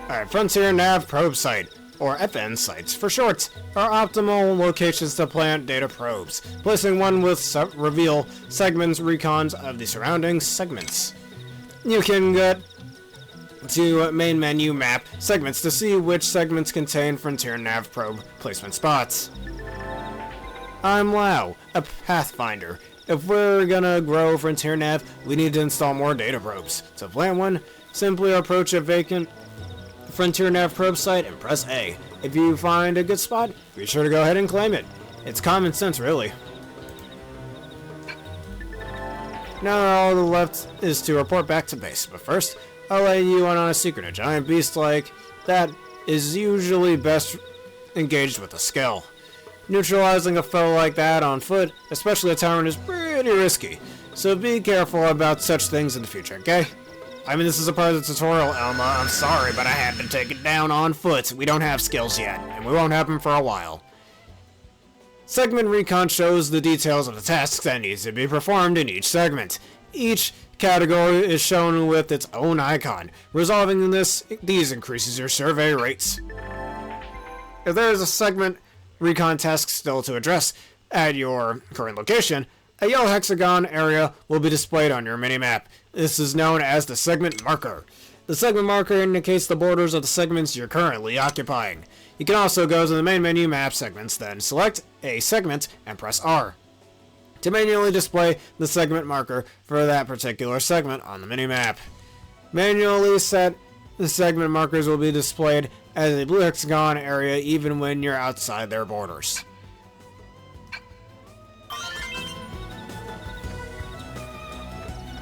Alright, Frontier Nav Probe Site, or FN sites for short, are optimal locations to plant data probes, placing one with reveal segments recons of the surrounding segments. You can get to main menu map segments to see which segments contain Frontier Nav probe placement spots. I'm Lau, a Pathfinder, If we're gonna grow Frontier Nav, we need to install more data probes. To plant one, simply approach a vacant Frontier Nav probe site and press A. If you find a good spot, be sure to go ahead and claim it. It's common sense, really. Now all left is to report back to base, but first, I'll let you in on a secret. A giant beast like that is usually best engaged with a skill. Neutralizing a foe like that on foot, especially a tyrant, is pretty risky, so be careful about such things in the future, okay? I mean, this is a part of the tutorial, Elma. I'm sorry, but I had to take it down on foot. We don't have skills yet, and we won't have them for a while. Segment Recon shows the details of the tasks that needs to be performed in each segment. Each category is shown with its own icon. Resolving these increases your survey rates. If there is a segment Recon task still to address at your current location, a yellow hexagon area will be displayed on your minimap. This is known as the segment marker. The segment marker indicates the borders of the segments you're currently occupying. You can also go to the main menu map segments, then select a segment and press R to manually display the segment marker for that particular segment on the minimap. Manually set the segment markers will be displayed as a blue hexagon area even when you're outside their borders.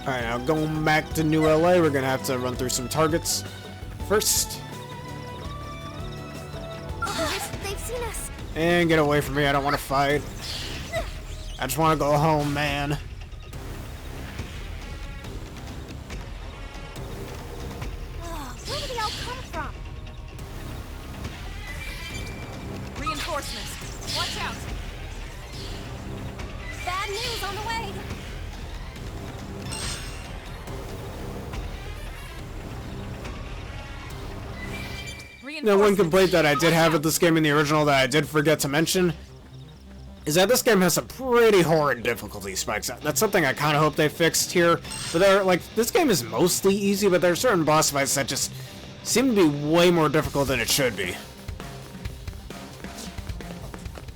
Alright, now going back to New LA, we're gonna have to run through some targets first. They've seen us. And get away from me, I don't want to fight. I just want to go home, man. Where did they all come from? Reinforcements. Watch out. Bad news on the way. Now, one complaint that I did have with this game in the original that I did forget to mention is that this game has some pretty horrid difficulty spikes. That's something I kind of hope they fixed here. But they're like, this game is mostly easy, but there are certain boss fights that just seem to be way more difficult than it should be.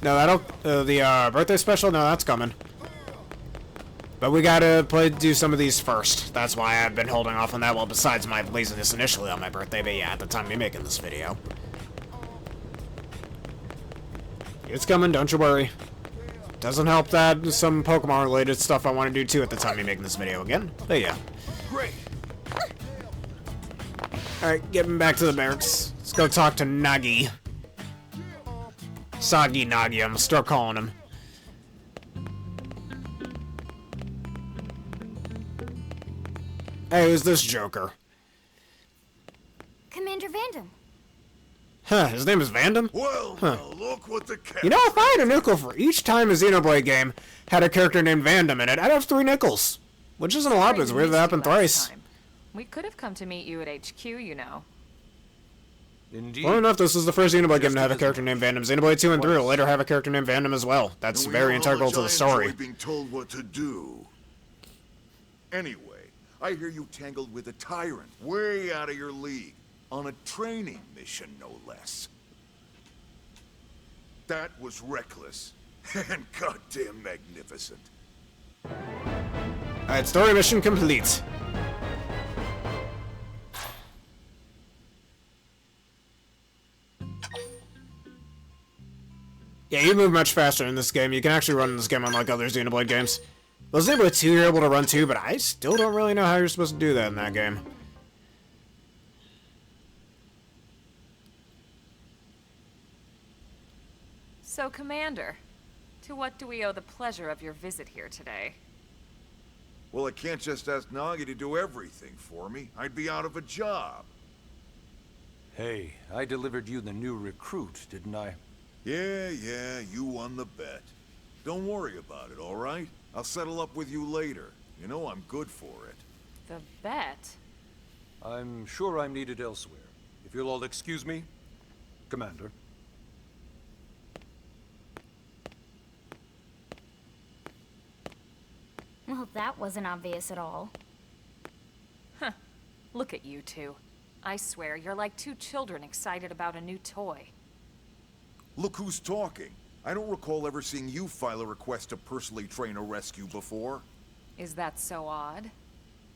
No, that'll the birthday special. No, that's coming. But we gotta do some of these first. That's why I've been holding off on that. Well, besides my laziness initially on my birthday, but yeah, at the time of me making this video. It's coming, don't you worry. Doesn't help that some Pokemon-related stuff I want to do too at the time of me making this video again. But yeah. Great. Alright, getting back to the barracks. Let's go talk to Nagi. Soggy Nagi, I'm gonna start calling him. Hey, who's this joker? Commander Vandam. Huh, his name is Vandam? Well, Huh. now look what the cat. You know, if I had a nickel for each time a Xenoblade game had a character named Vandam in it, I'd have 3 nickels. Which isn't a lot, but it's weird that happened thrice. We could have come to meet you at HQ, you know. Indeed. Well enough, this is the first Xenoblade game to have a character named Vandam. Xenoblade 2 and 3 will later have a character named Vandam as well. That's And we very all integral to the enjoy story. being told what to do. Anyway, I hear you tangled with a tyrant, way out of your league, on a training mission, no less. That was reckless and goddamn magnificent. Alright, story mission complete. Yeah, you move much faster in this game. You can actually run in this game unlike other Xenoblade games. Well, Xenoblade 2 you're able to run too, but I still don't really know how you're supposed to do that in that game. So, Commander, to what do we owe the pleasure of your visit here today? Well, I can't just ask Nagi to do everything for me. I'd be out of a job. Hey, I delivered you the new recruit, didn't I? Yeah, you won the bet. Don't worry about it, all right? I'll settle up with you later. You know I'm good for it. The bet? I'm sure I'm needed elsewhere. If you'll all excuse me, Commander. Well, that wasn't obvious at all. Huh. Look at you two. I swear, you're like 2 children excited about a new toy. Look who's talking. I don't recall ever seeing you file a request to personally train a rescue before. Is that so odd?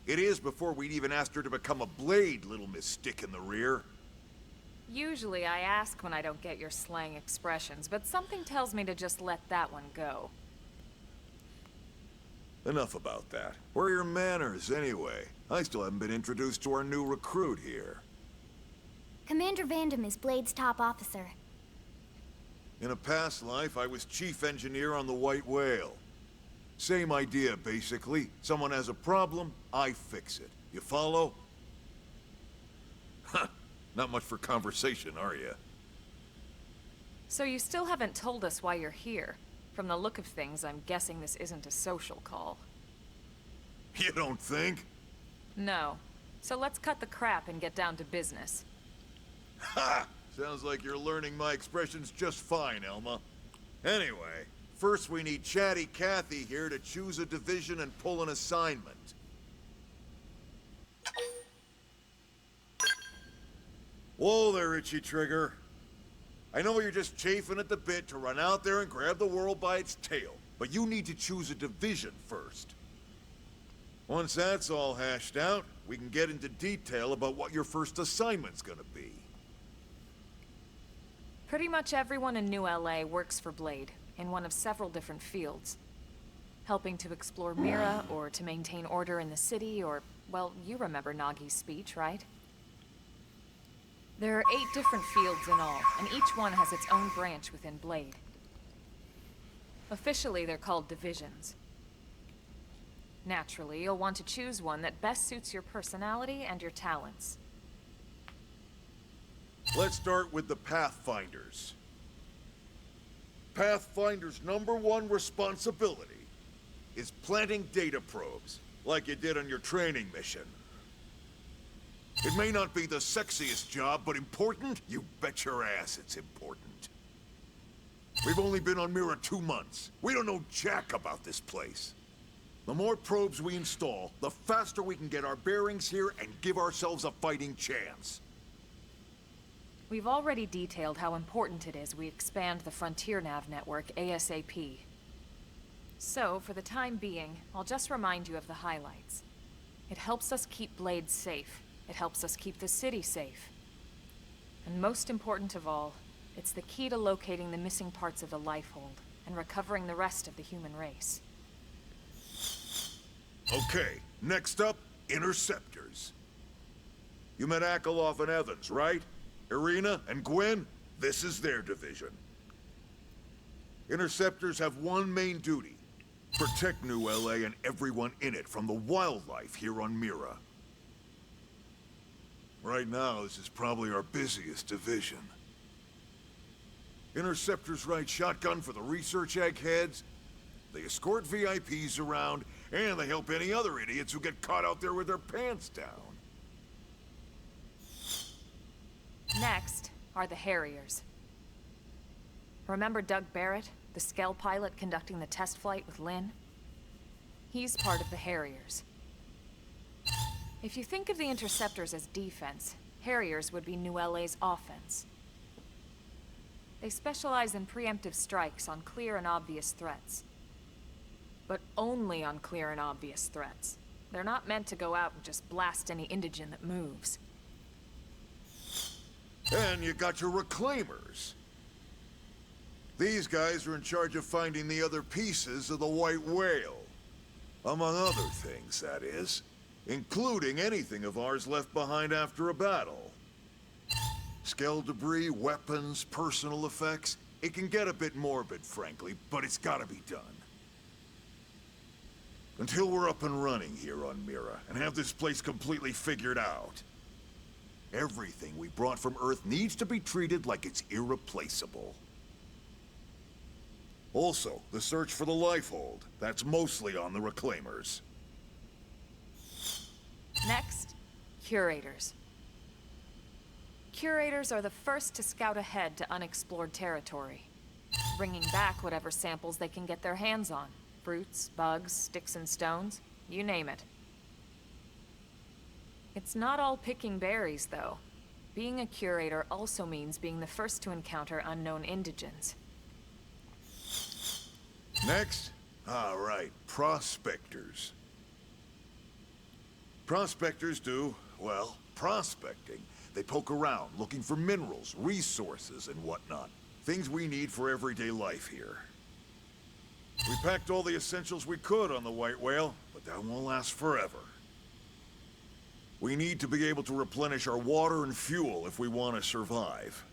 It is before we'd even asked her to become a blade, little Miss Stick in the Rear. Usually I ask when I don't get your slang expressions, but something tells me to just let that one go. Enough about that. Where are your manners, anyway? I still haven't been introduced to our new recruit here. Commander Vandam is Blade's top officer. In a past life, I was chief engineer on the White Whale. Same idea, basically. Someone has a problem, I fix it. You follow? Huh. Not much for conversation, are you? So you still haven't told us why you're here. From the look of things, I'm guessing this isn't a social call. You don't think? No. So let's cut the crap and get down to business. Ha! Sounds like you're learning my expressions just fine, Elma. Anyway, first we need Chatty Cathy here to choose a division and pull an assignment. Whoa there, Itchy Trigger. I know you're just chafing at the bit to run out there and grab the world by its tail, but you need to choose a division first. Once that's all hashed out, we can get into detail about what your first assignment's gonna be. Pretty much everyone in New LA works for Blade, in one of several different fields. Helping to explore Mira, or to maintain order in the city, or, well, you remember Nagi's speech, right? There are 8 different fields in all, and each one has its own branch within Blade. Officially, they're called divisions. Naturally, you'll want to choose one that best suits your personality and your talents. Let's start with the Pathfinders. Pathfinder's #1 responsibility is planting data probes, like you did on your training mission. It may not be the sexiest job, but important? You bet your ass it's important. We've only been on Mira 2 months. We don't know jack about this place. The more probes we install, the faster we can get our bearings here and give ourselves a fighting chance. We've already detailed how important it is we expand the Frontier Nav network ASAP. So, for the time being, I'll just remind you of the highlights. It helps us keep Blade safe. It helps us keep the city safe. And most important of all, it's the key to locating the missing parts of the Lifehold and recovering the rest of the human race. Okay, next up, Interceptors. You met Akeloff and Evans, right? Irina and Gwen? This is their division. Interceptors have one main duty. Protect New LA and everyone in it from the wildlife here on Mira. Right now, this is probably our busiest division. Interceptors ride shotgun for the research eggheads, they escort VIPs around, and they help any other idiots who get caught out there with their pants down. Next are the Harriers. Remember Doug Barrett, the Skell pilot conducting the test flight with Lynn? He's part of the Harriers. If you think of the Interceptors as defense, Harriers would be New LA's offense. They specialize in preemptive strikes on clear and obvious threats. But only on clear and obvious threats. They're not meant to go out and just blast any indigene that moves. And you got your Reclaimers. These guys are in charge of finding the other pieces of the White Whale. Among other things, that is. Including anything of ours left behind after a battle. Skell debris, weapons, personal effects. It can get a bit morbid, frankly, but it's gotta be done. Until we're up and running here on Mira, and have this place completely figured out. Everything we brought from Earth needs to be treated like it's irreplaceable. Also, the search for the Lifehold. That's mostly on the Reclaimers. Next, Curators. Curators are the first to scout ahead to unexplored territory, bringing back whatever samples they can get their hands on. Fruits, bugs, sticks and stones, you name it. It's not all picking berries, though. Being a curator also means being the first to encounter unknown indigens. Next? Alright, prospectors. Prospectors do, well, prospecting. They poke around, looking for minerals, resources, and whatnot. Things we need for everyday life here. We packed all the essentials we could on the White Whale, but that won't last forever. We need to be able to replenish our water and fuel if we want to survive.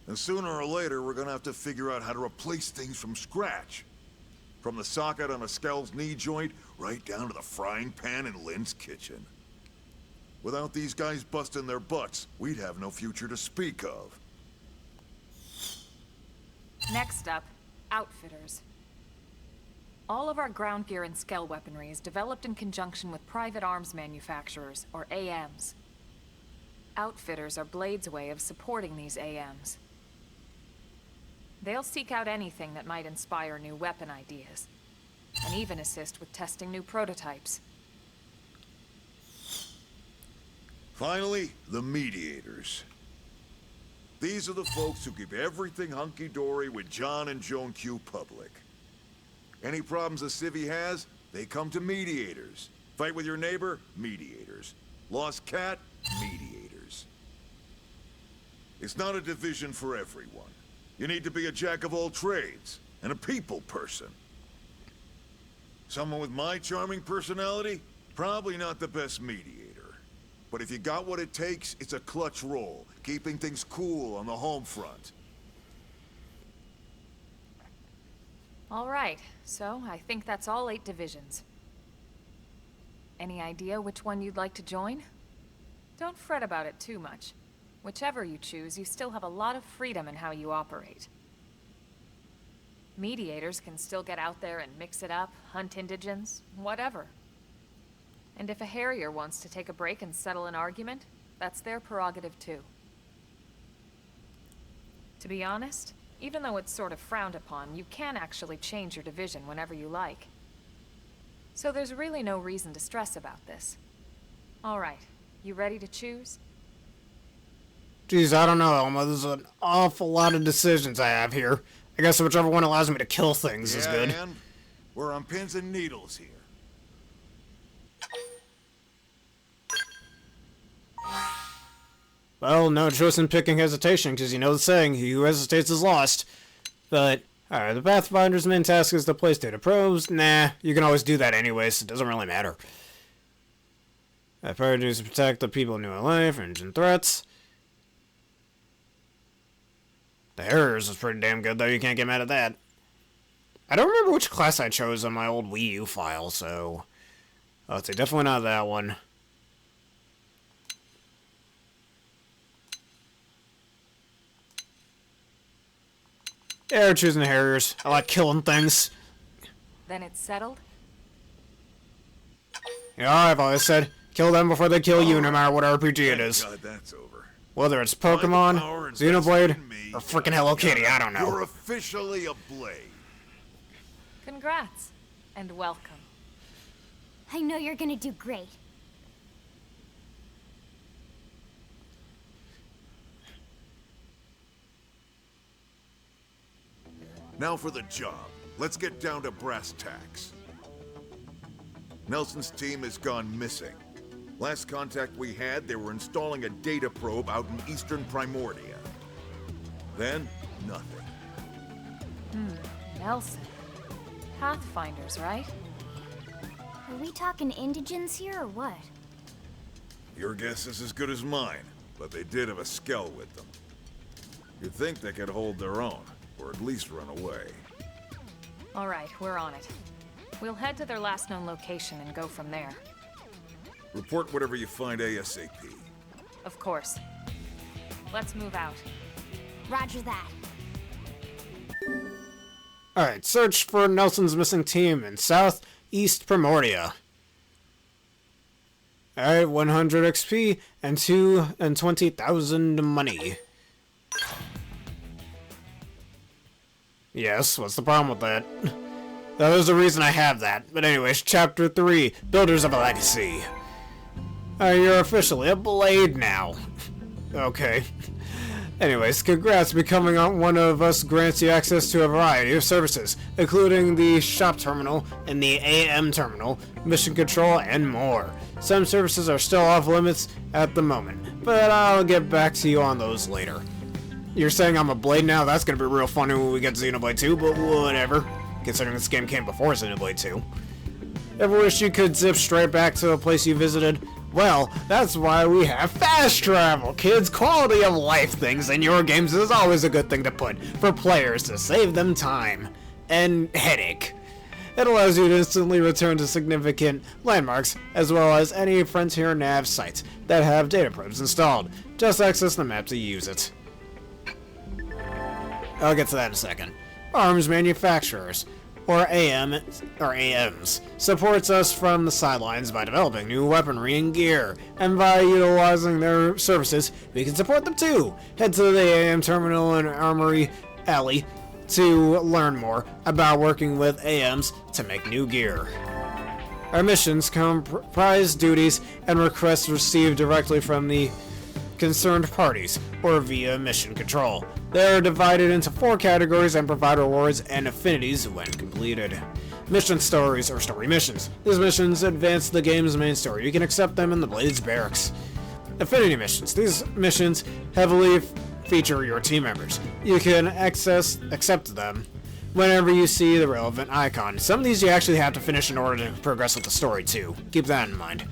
And sooner or later, we're gonna have to figure out how to replace things from scratch. From the socket on a Skell's knee joint, right down to the frying pan in Lynn's kitchen. Without these guys busting their butts, we'd have no future to speak of. Next up, outfitters. All of our ground gear and Skell weaponry is developed in conjunction with private arms manufacturers, or AMs. Outfitters are Blade's way of supporting these AMs. They'll seek out anything that might inspire new weapon ideas, and even assist with testing new prototypes. Finally, the mediators. These are the folks who keep everything hunky-dory with John and Joan Q public. Any problems a civvy has, they come to mediators. Fight with your neighbor? Mediators. Lost cat? Mediators. It's not a division for everyone. You need to be a jack of all trades, and a people person. Someone with my charming personality? Probably not the best mediator. But if you got what it takes, it's a clutch role, keeping things cool on the home front. All right, so I think that's all 8 divisions. Any idea which one you'd like to join? Don't fret about it too much. Whichever you choose, you still have a lot of freedom in how you operate. Mediators can still get out there and mix it up, hunt indigents, whatever. And if a Harrier wants to take a break and settle an argument, that's their prerogative too. To be honest, even though it's sort of frowned upon, you can actually change your division whenever you like. So there's really no reason to stress about this. All right, you ready to choose? Geez, I don't know, Elma. There's an awful lot of decisions I have here. I guess whichever one allows me to kill things is good. And we're on pins and needles here. Well, no choice in picking hesitation, because you know the saying, he who hesitates is lost. But, alright, the Pathfinder's main task is to place data probes. Nah, you can always do that anyway, so it doesn't really matter. Priority is to protect the people in New LA from engine threats. The Harriers is pretty damn good, though. You can't get mad at that. I don't remember which class I chose on my old Wii U file, so... I'll say definitely not that one. Yeah, we're choosing the Harriers. I like killing things. Then it's settled? Yeah, I've always said, kill them before they kill you, no matter what RPG it is. God, that's over. Whether it's Pokemon, Xenoblade, or frickin' Hello Kitty, I don't know. You're officially a Blade. Congrats, and welcome. I know you're gonna do great. Now for the job. Let's get down to brass tacks. Nelson's team has gone missing. Last contact we had, they were installing a data probe out in eastern Primordia. Then, nothing. Nelson. Pathfinders, right? Are we talking indigents here or what? Your guess is as good as mine, but they did have a Skell with them. You'd think they could hold their own, or at least run away. All right, we're on it. We'll head to their last known location and go from there. Report whatever you find ASAP. Of course. Let's move out. Roger that. Alright, search for Nelson's missing team in southeast Primordia. Alright, 100 XP and 220,000 money. Yes, what's the problem with that? That was the reason I have that. But anyways, Chapter 3, Builders of a Legacy. You're officially a Blade now. Okay. Anyways, congrats, becoming one of us grants you access to a variety of services, including the shop terminal and the AM terminal, mission control, and more. Some services are still off limits at the moment, but I'll get back to you on those later. You're saying I'm a blade now? That's gonna be real funny when we get to Xenoblade 2, but whatever, considering this game came before Xenoblade 2. Ever wish you could zip straight back to a place you visited? Well, that's why we have fast travel, kids. Quality of life things in your games is always a good thing to put for players to save them time and headache. It allows you to instantly return to significant landmarks, as well as any Frontier Nav sites that have data probes installed. Just access the map to use it. I'll get to that in a second. Arms manufacturers, or AMs, supports us from the sidelines by developing new weaponry and gear, and by utilizing their services, we can support them too. Head to the AM terminal and Armory Alley to learn more about working with AMs to make new gear. Our missions comprise duties and requests received directly from the concerned parties, or via mission control. They are divided into 4 categories and provide rewards and affinities when completed. Mission stories, or story missions. These missions advance the game's main story. You can accept them in the Blade's barracks. Affinity missions. These missions heavily feature your team members. You can accept them whenever you see the relevant icon. Some of these you actually have to finish in order to progress with the story too. Keep that in mind.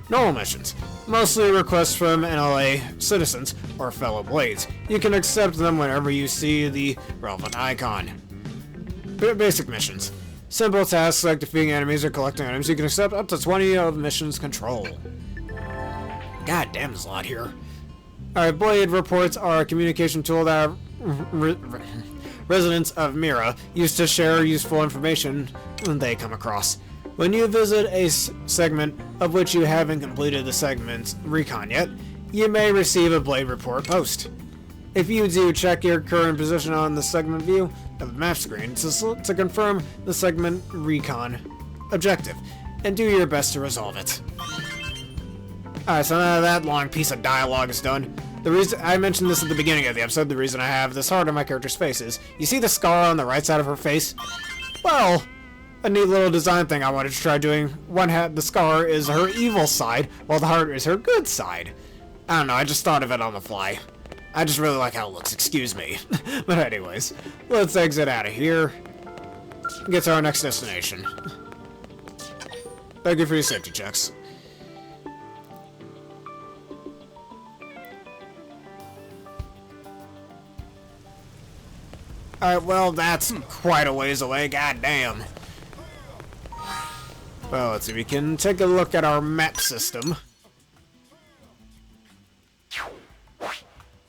Normal missions. Mostly requests from NLA citizens or fellow Blades. You can accept them whenever you see the relevant icon. Basic missions. Simple tasks like defeating enemies or collecting items. You can accept up to 20 of missions control. God damn, there's a lot here. Alright, Blade reports are a communication tool that residents of Mira use to share useful information when they come across. When you visit a segment of which you haven't completed the segment's recon yet, you may receive a Blade report post. If you do, check your current position on the segment view of the map screen to confirm the segment recon objective, and do your best to resolve it. Alright, so now that long piece of dialogue is done. The reason I mentioned this at the beginning of the episode, the reason I have this heart on my character's face is, you see the scar on the right side of her face? Well, a neat little design thing I wanted to try doing. The scar is her evil side, while the heart is her good side. I don't know, I just thought of it on the fly. I just really like how it looks, excuse me. But anyways, let's exit out of here. Get to our next destination. Thank you for your safety checks. Alright, well, that's quite a ways away, goddamn. Well, let's see, we can take a look at our map system.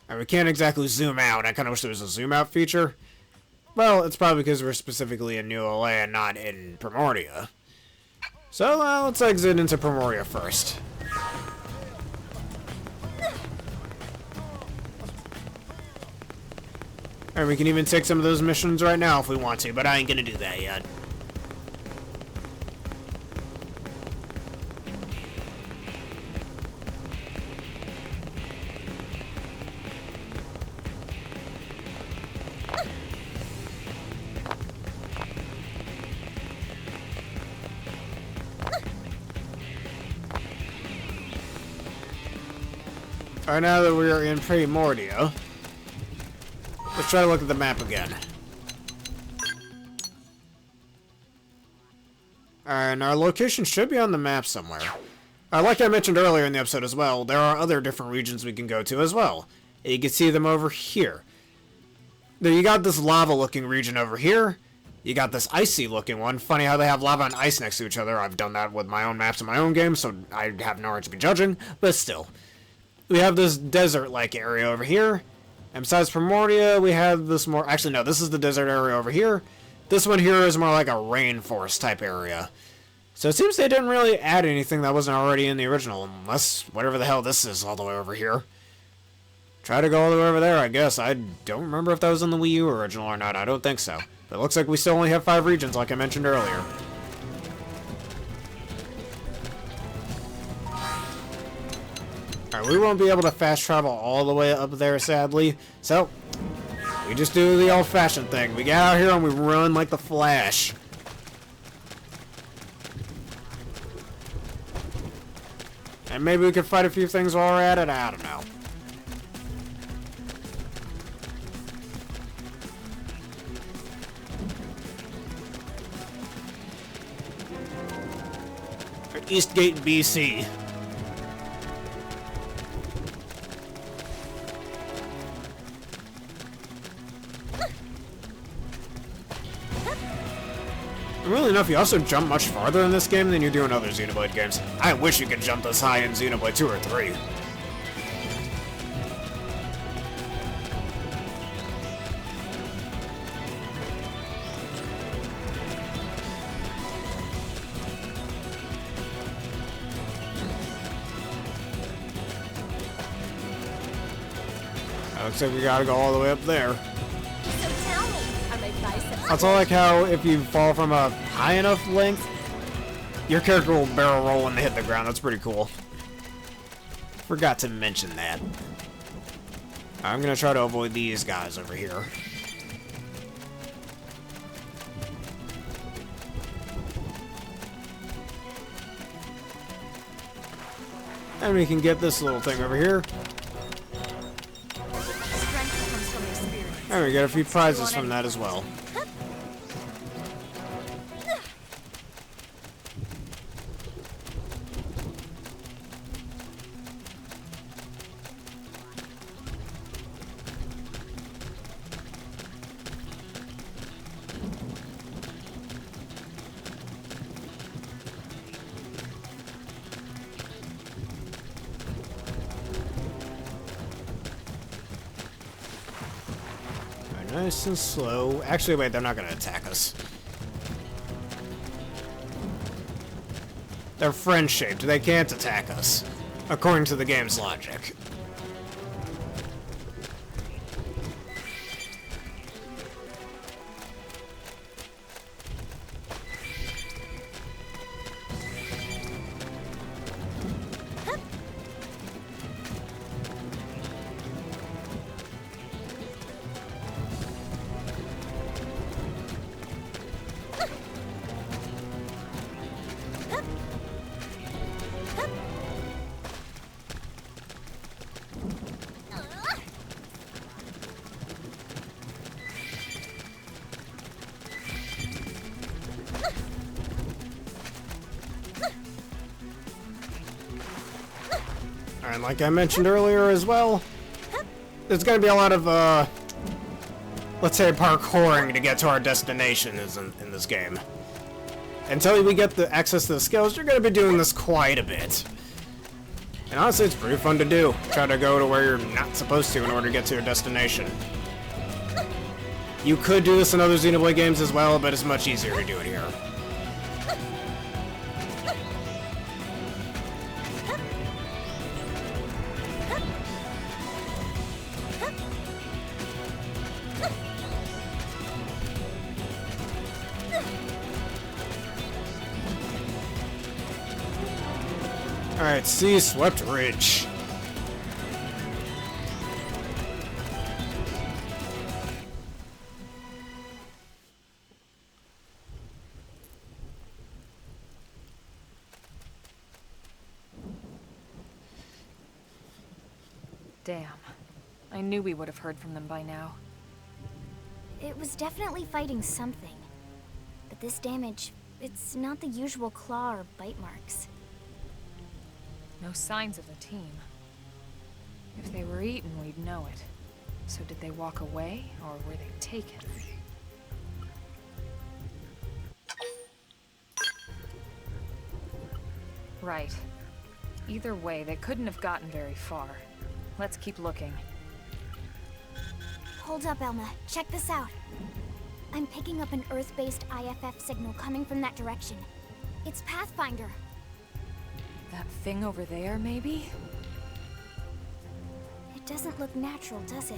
And we can't exactly zoom out. I kind of wish there was a zoom out feature. Well, it's probably because we're specifically in New LA and not in Primordia. So, let's exit into Primordia first. And we can even take some of those missions right now if we want to, but I ain't gonna do that yet. Alright, now that we are in Primordia, let's try to look at the map again. And our location should be on the map somewhere. Like I mentioned earlier in the episode as well, there are other different regions we can go to as well. You can see them over here. There, you got this lava-looking region over here. You got this icy-looking one. Funny how they have lava and ice next to each other. I've done that with my own maps in my own game, so I have no right to be judging, but still. We have this desert-like area over here. And besides Primordia, we have this more... Actually, no, this is the desert area over here. This one here is more like a rainforest type area. So it seems they didn't really add anything that wasn't already in the original, unless whatever the hell this is all the way over here. Try to go all the way over there, I guess. I don't remember if that was in the Wii U original or not. I don't think so. But it looks like we still only have 5 regions, like I mentioned earlier. Alright, Alright, we won't be able to fast travel all the way up there, sadly. So, we just do the old-fashioned thing. We get out here and we run like the Flash. And maybe we could fight a few things while we're at it, I don't know. Eastgate, BC. Really enough, you also jump much farther in this game than you do in other Xenoblade games. I wish you could jump this high in Xenoblade 2 or 3. Looks like we gotta go all the way up there. So tell me, are my biceps... I also like how if you fall from a high enough length, your character will barrel roll when they hit the ground. That's pretty cool. Forgot to mention that. I'm gonna try to avoid these guys over here. And we can get this little thing over here. And we get a few prizes from that as well. Nice and slow. Actually, wait, they're not going to attack us. They're friend-shaped. They can't attack us, according to the game's logic. And like I mentioned earlier as well, there's going to be a lot of, let's say, parkouring to get to our destination in this game. Until we get the access to the skills, you're going to be doing this quite a bit. And honestly, it's pretty fun to do. Try to go to where you're not supposed to in order to get to your destination. You could do this in other Xenoblade games as well, but it's much easier to do it here. Alright, Sea Swept Ridge. Damn. I knew we would have heard from them by now. It was definitely fighting something. But this damage, it's not the usual claw or bite marks. No signs of the team. If they were eaten, we'd know it. So did they walk away, or were they taken? Right. Either way, they couldn't have gotten very far. Let's keep looking. Hold up, Elma. Check this out. I'm picking up an Earth-based IFF signal coming from that direction. It's Pathfinder. That thing over there, maybe? It doesn't look natural, does it?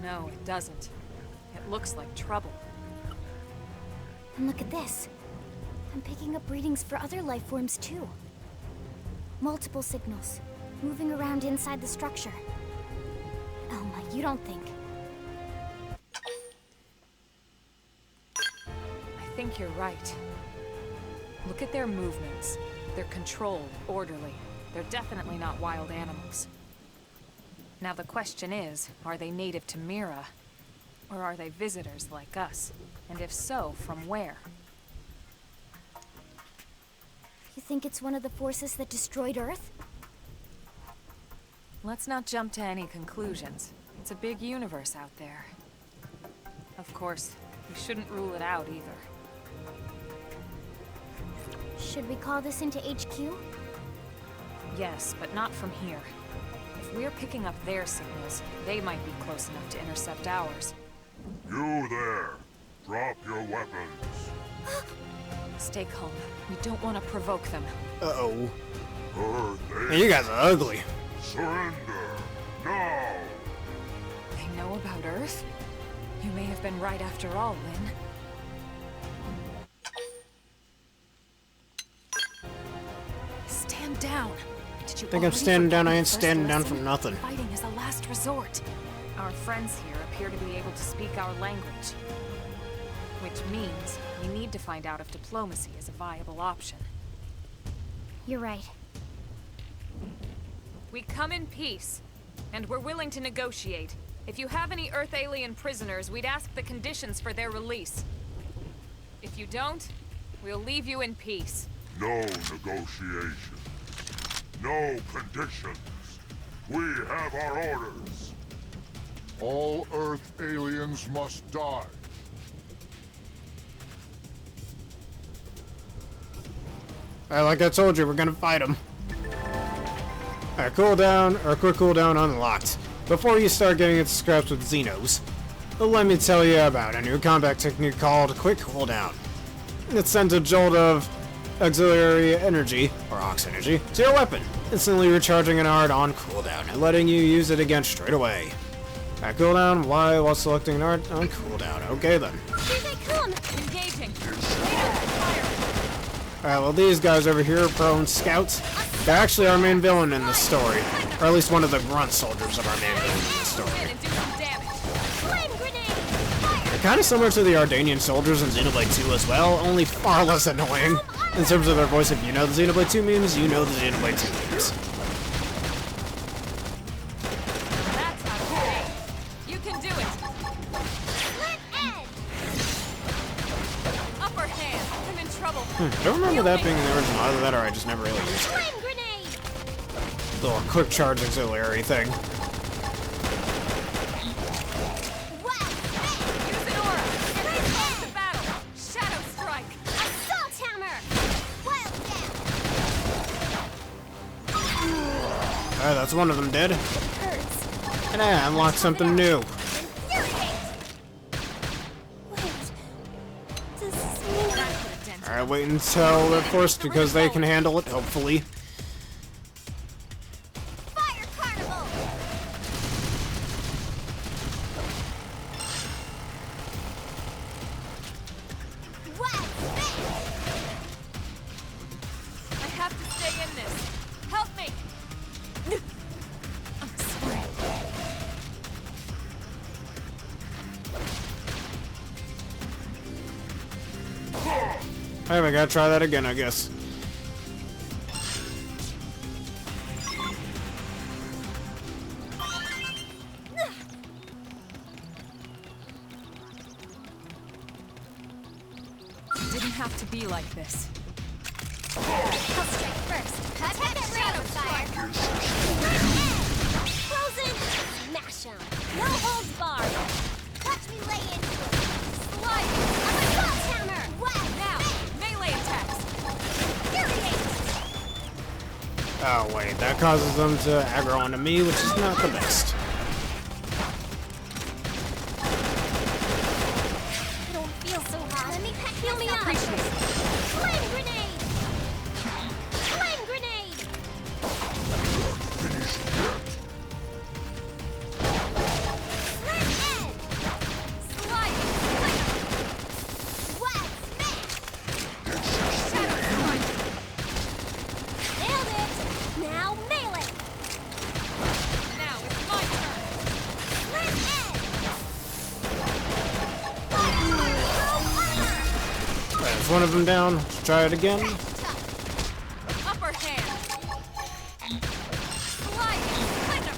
No, it doesn't. It looks like trouble. And look at this. I'm picking up readings for other life forms, too. Multiple signals. moving around inside the structure. Elma, you don't think... I think you're right. Look at their movements. They're controlled, orderly. They're definitely not wild animals. Now the question is, are they native to Mira? Or are they visitors like us? And if so, from where? You think it's one of the forces that destroyed Earth? Let's not jump to any conclusions. It's a big universe out there. Of course, we shouldn't rule it out either. Should we call this into HQ? Yes, but not from here. If we're picking up their signals, they might be close enough to intercept ours. You there! Drop your weapons. Stay calm. We don't want to provoke them. Uh-oh. Earth Hey, you guys are ugly. surrender now! They know about Earth? You may have been right after all, Lynn. Stand down. Did you Think I'm already standing forget down? I your ain't first standing down lesson? from nothing. Fighting is a last resort. Our friends here appear to be able to speak our language. Which means we need to find out if diplomacy is a viable option. You're right. We come in peace, and we're willing to negotiate. If you have any Earth alien prisoners, we'd ask the conditions for their release. If you don't, we'll leave you in peace. No negotiation. No conditions. We have our orders. All Earth aliens must die. Like I told you, we're gonna fight them. Alright, cooldown, or quick cooldown unlocked. Before you start getting into scraps with Xenos, let me tell you about a new combat technique called quick cooldown. It sends a jolt of auxiliary energy, or aux energy, to your weapon, instantly recharging an art on cooldown and letting you use it again straight away. At cooldown, while selecting an art on cooldown. Okay then. Here they come! Engaging! Alright, well these guys over here are prone scouts. They're actually our main villain in this story. Or at least one of the grunt soldiers of our main villain in this story. And do some damage. Flame grenade! Fire! They're kind of similar to the Ardanian soldiers in Xenoblade 2 as well, only far less annoying. In terms of their voice, if you know the Xenoblade 2 memes, you know the Xenoblade 2 memes. That's a grenade. You can do it. Split edge! Upper hand. I'm in trouble. I don't remember that being in the original, either that or I just never really used it. Flame grenade! Little quick charge auxiliary thing. Wow! Use an aura. Get close to battle. Shadow strike. Assault hammer! Wild down! Alright, that's one of them dead. Hurts. And I unlocked something new. Infuriate! Wait. Does this mean... That could have dented. Alright, wait until they're forced because they can handle it, hopefully. Fire carnival! Wild spin! I have to stay in this. Help me. I'm sorry. Alright, we gotta try that again, I guess. It didn't have to be like this. I'll strike first. Attack shadow fire! Frozen! Smash 'em! No holds barred! Watch me lay into it! Slide! Assault hammer! Wow! Now, melee attacks. Infuriate! Oh wait, that causes them to aggro onto me, which is not the best. I don't feel so hot. Let me heal me up! Appreciate it. Flame grenade! Flame grenade! Slit edge! Sliding. Wild smash! Shadow strike. Nailed it! Now melee! That's one of them down. Let's try it again. Upper hand. Sliding splinter.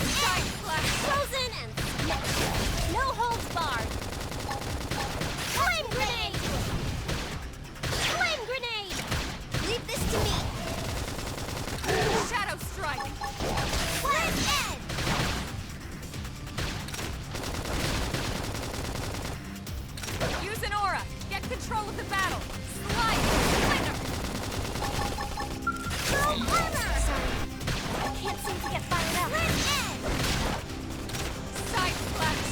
Side slash. Frozen and smashed. No holds barred. Flame grenade! Flame grenade! Leave this to me. Shadow strike. Flame edge! Use an aura. Get control of the battle. Sliding splinter. Pearl armor! Sorry. I can't seem to get fired up. Flame edge! Side splash.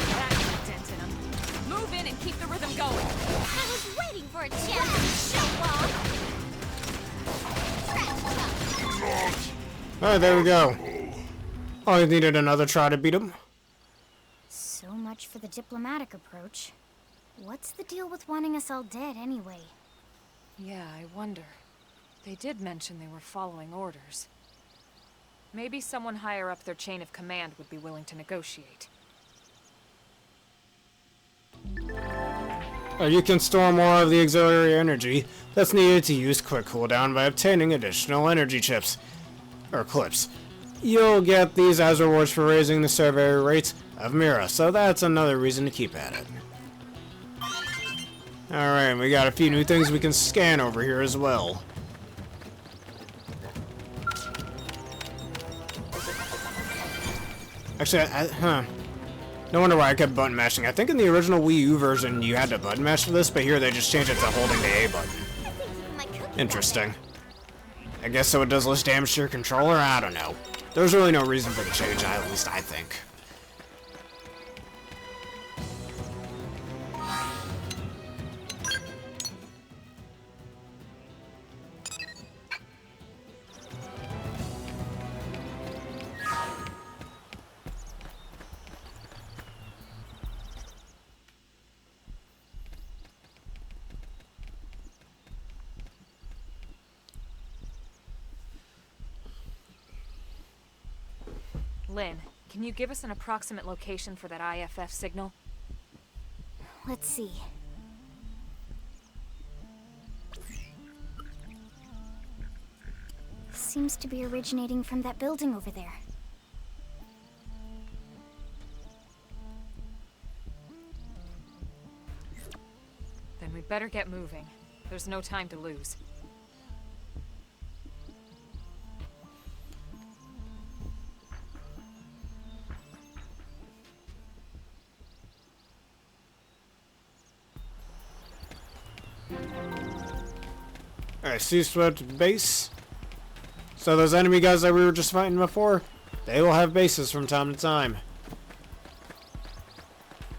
That's a dent in him. Move in and keep the rhythm going. I was waiting for a chance to show off. Alright, there we go. Only needed another try to beat him. So much for the diplomatic approach. What's the deal with wanting us all dead anyway? Yeah, I wonder. They did mention they were following orders. Maybe someone higher up their chain of command would be willing to negotiate. You can store more of the auxiliary energy that's needed to use quick cooldown by obtaining additional energy chips. Or clips. You'll get these as rewards for raising the survey rates of Mira, so that's another reason to keep at it. Alright, we got a few new things we can scan over here as well. Actually, no wonder why I kept button mashing. I think in the original Wii U version you had to button mash for this, but here they just changed it to holding the A button. Interesting. I guess so it does less damage to your controller? I don't know. There's really no reason for the change, at least I think. Lynn, can you give us an approximate location for that IFF signal? Let's see. Seems to be originating from that building over there. Then we'd better get moving. There's no time to lose. Alright, C-swept base. So those enemy guys that we were just fighting before, they will have bases from time to time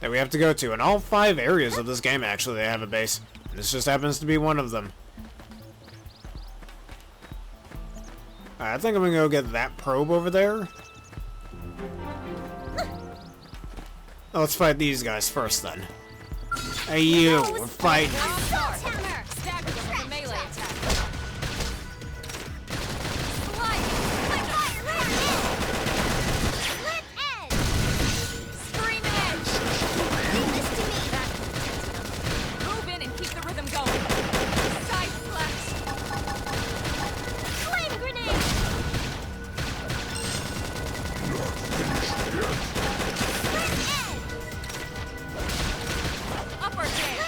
that we have to go to. In all 5 areas of this game, actually, they have a base. And this just happens to be one of them. Alright, I think I'm gonna go get that probe over there. Oh, let's fight these guys first, then. Hey, you! We're fighting! Stagger them with a melee attack. Scream edge! Leave this to me! Move in and keep the rhythm going. Side slash. Flame grenade! Upper hand.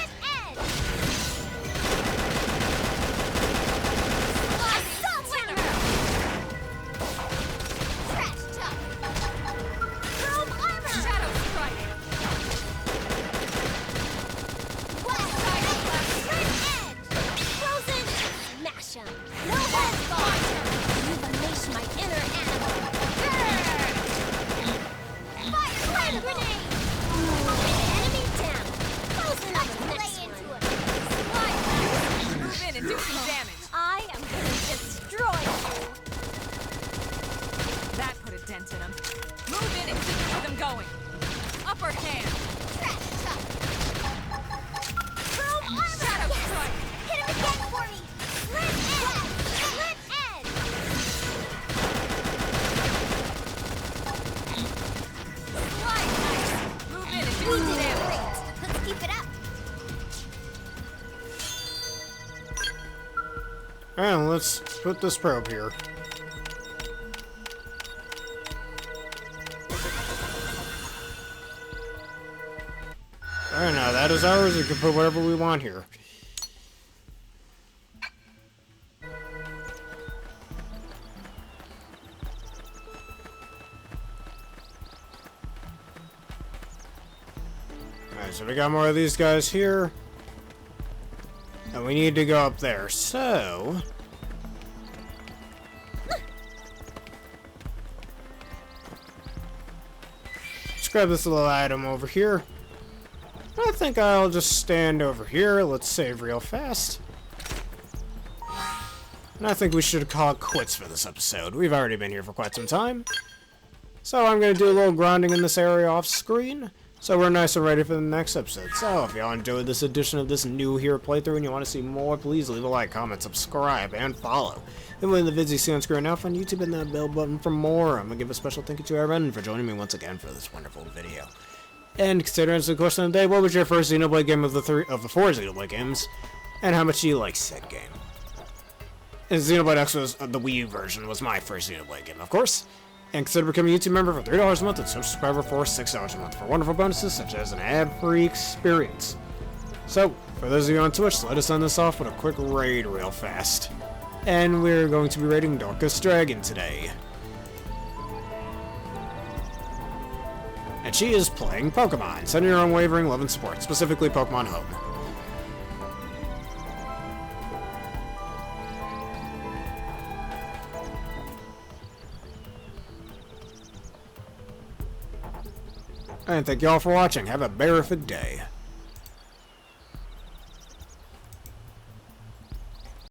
And do some damage. I am gonna destroy you! That put a dent in him. Move in and keep the rhythm going. Upper hand. Shadow strike. Hit him again for me! Slit edge! Slit edge! Slide knife. Move in and do some damage. Let's keep it up! And let's put this probe here. Alright, now that is ours. We can put whatever we want here. Alright, so we got more of these guys here. And we need to go up there, so... let's grab this little item over here. I think I'll just stand over here. Let's save real fast. And I think we should call it quits for this episode. We've already been here for quite some time. So I'm going to do a little grinding in this area off screen. So we're nice and ready for the next episode. So if y'all enjoyed this edition of this new Hero playthrough and you want to see more, please leave a like, comment, subscribe, and follow. And when the vids you see on screen now on YouTube and that bell button for more. I'm going to give a special thank you to everyone for joining me once again for this wonderful video. And considering it's the question of the day, what was your first Xenoblade game of the four Xenoblade games? And how much do you like said game? And Xenoblade X was the Wii U version was my first Xenoblade game, of course. And consider becoming a YouTube member for $3 a month and social subscriber for $6 a month for wonderful bonuses such as an ad-free experience. So, for those of you on Twitch, let us end this off with a quick raid real fast. And we're going to be raiding Darkest Dragon today. And she is playing Pokemon. Send your unwavering love and support, specifically Pokemon Home. And thank you all for watching. Have a terrific day.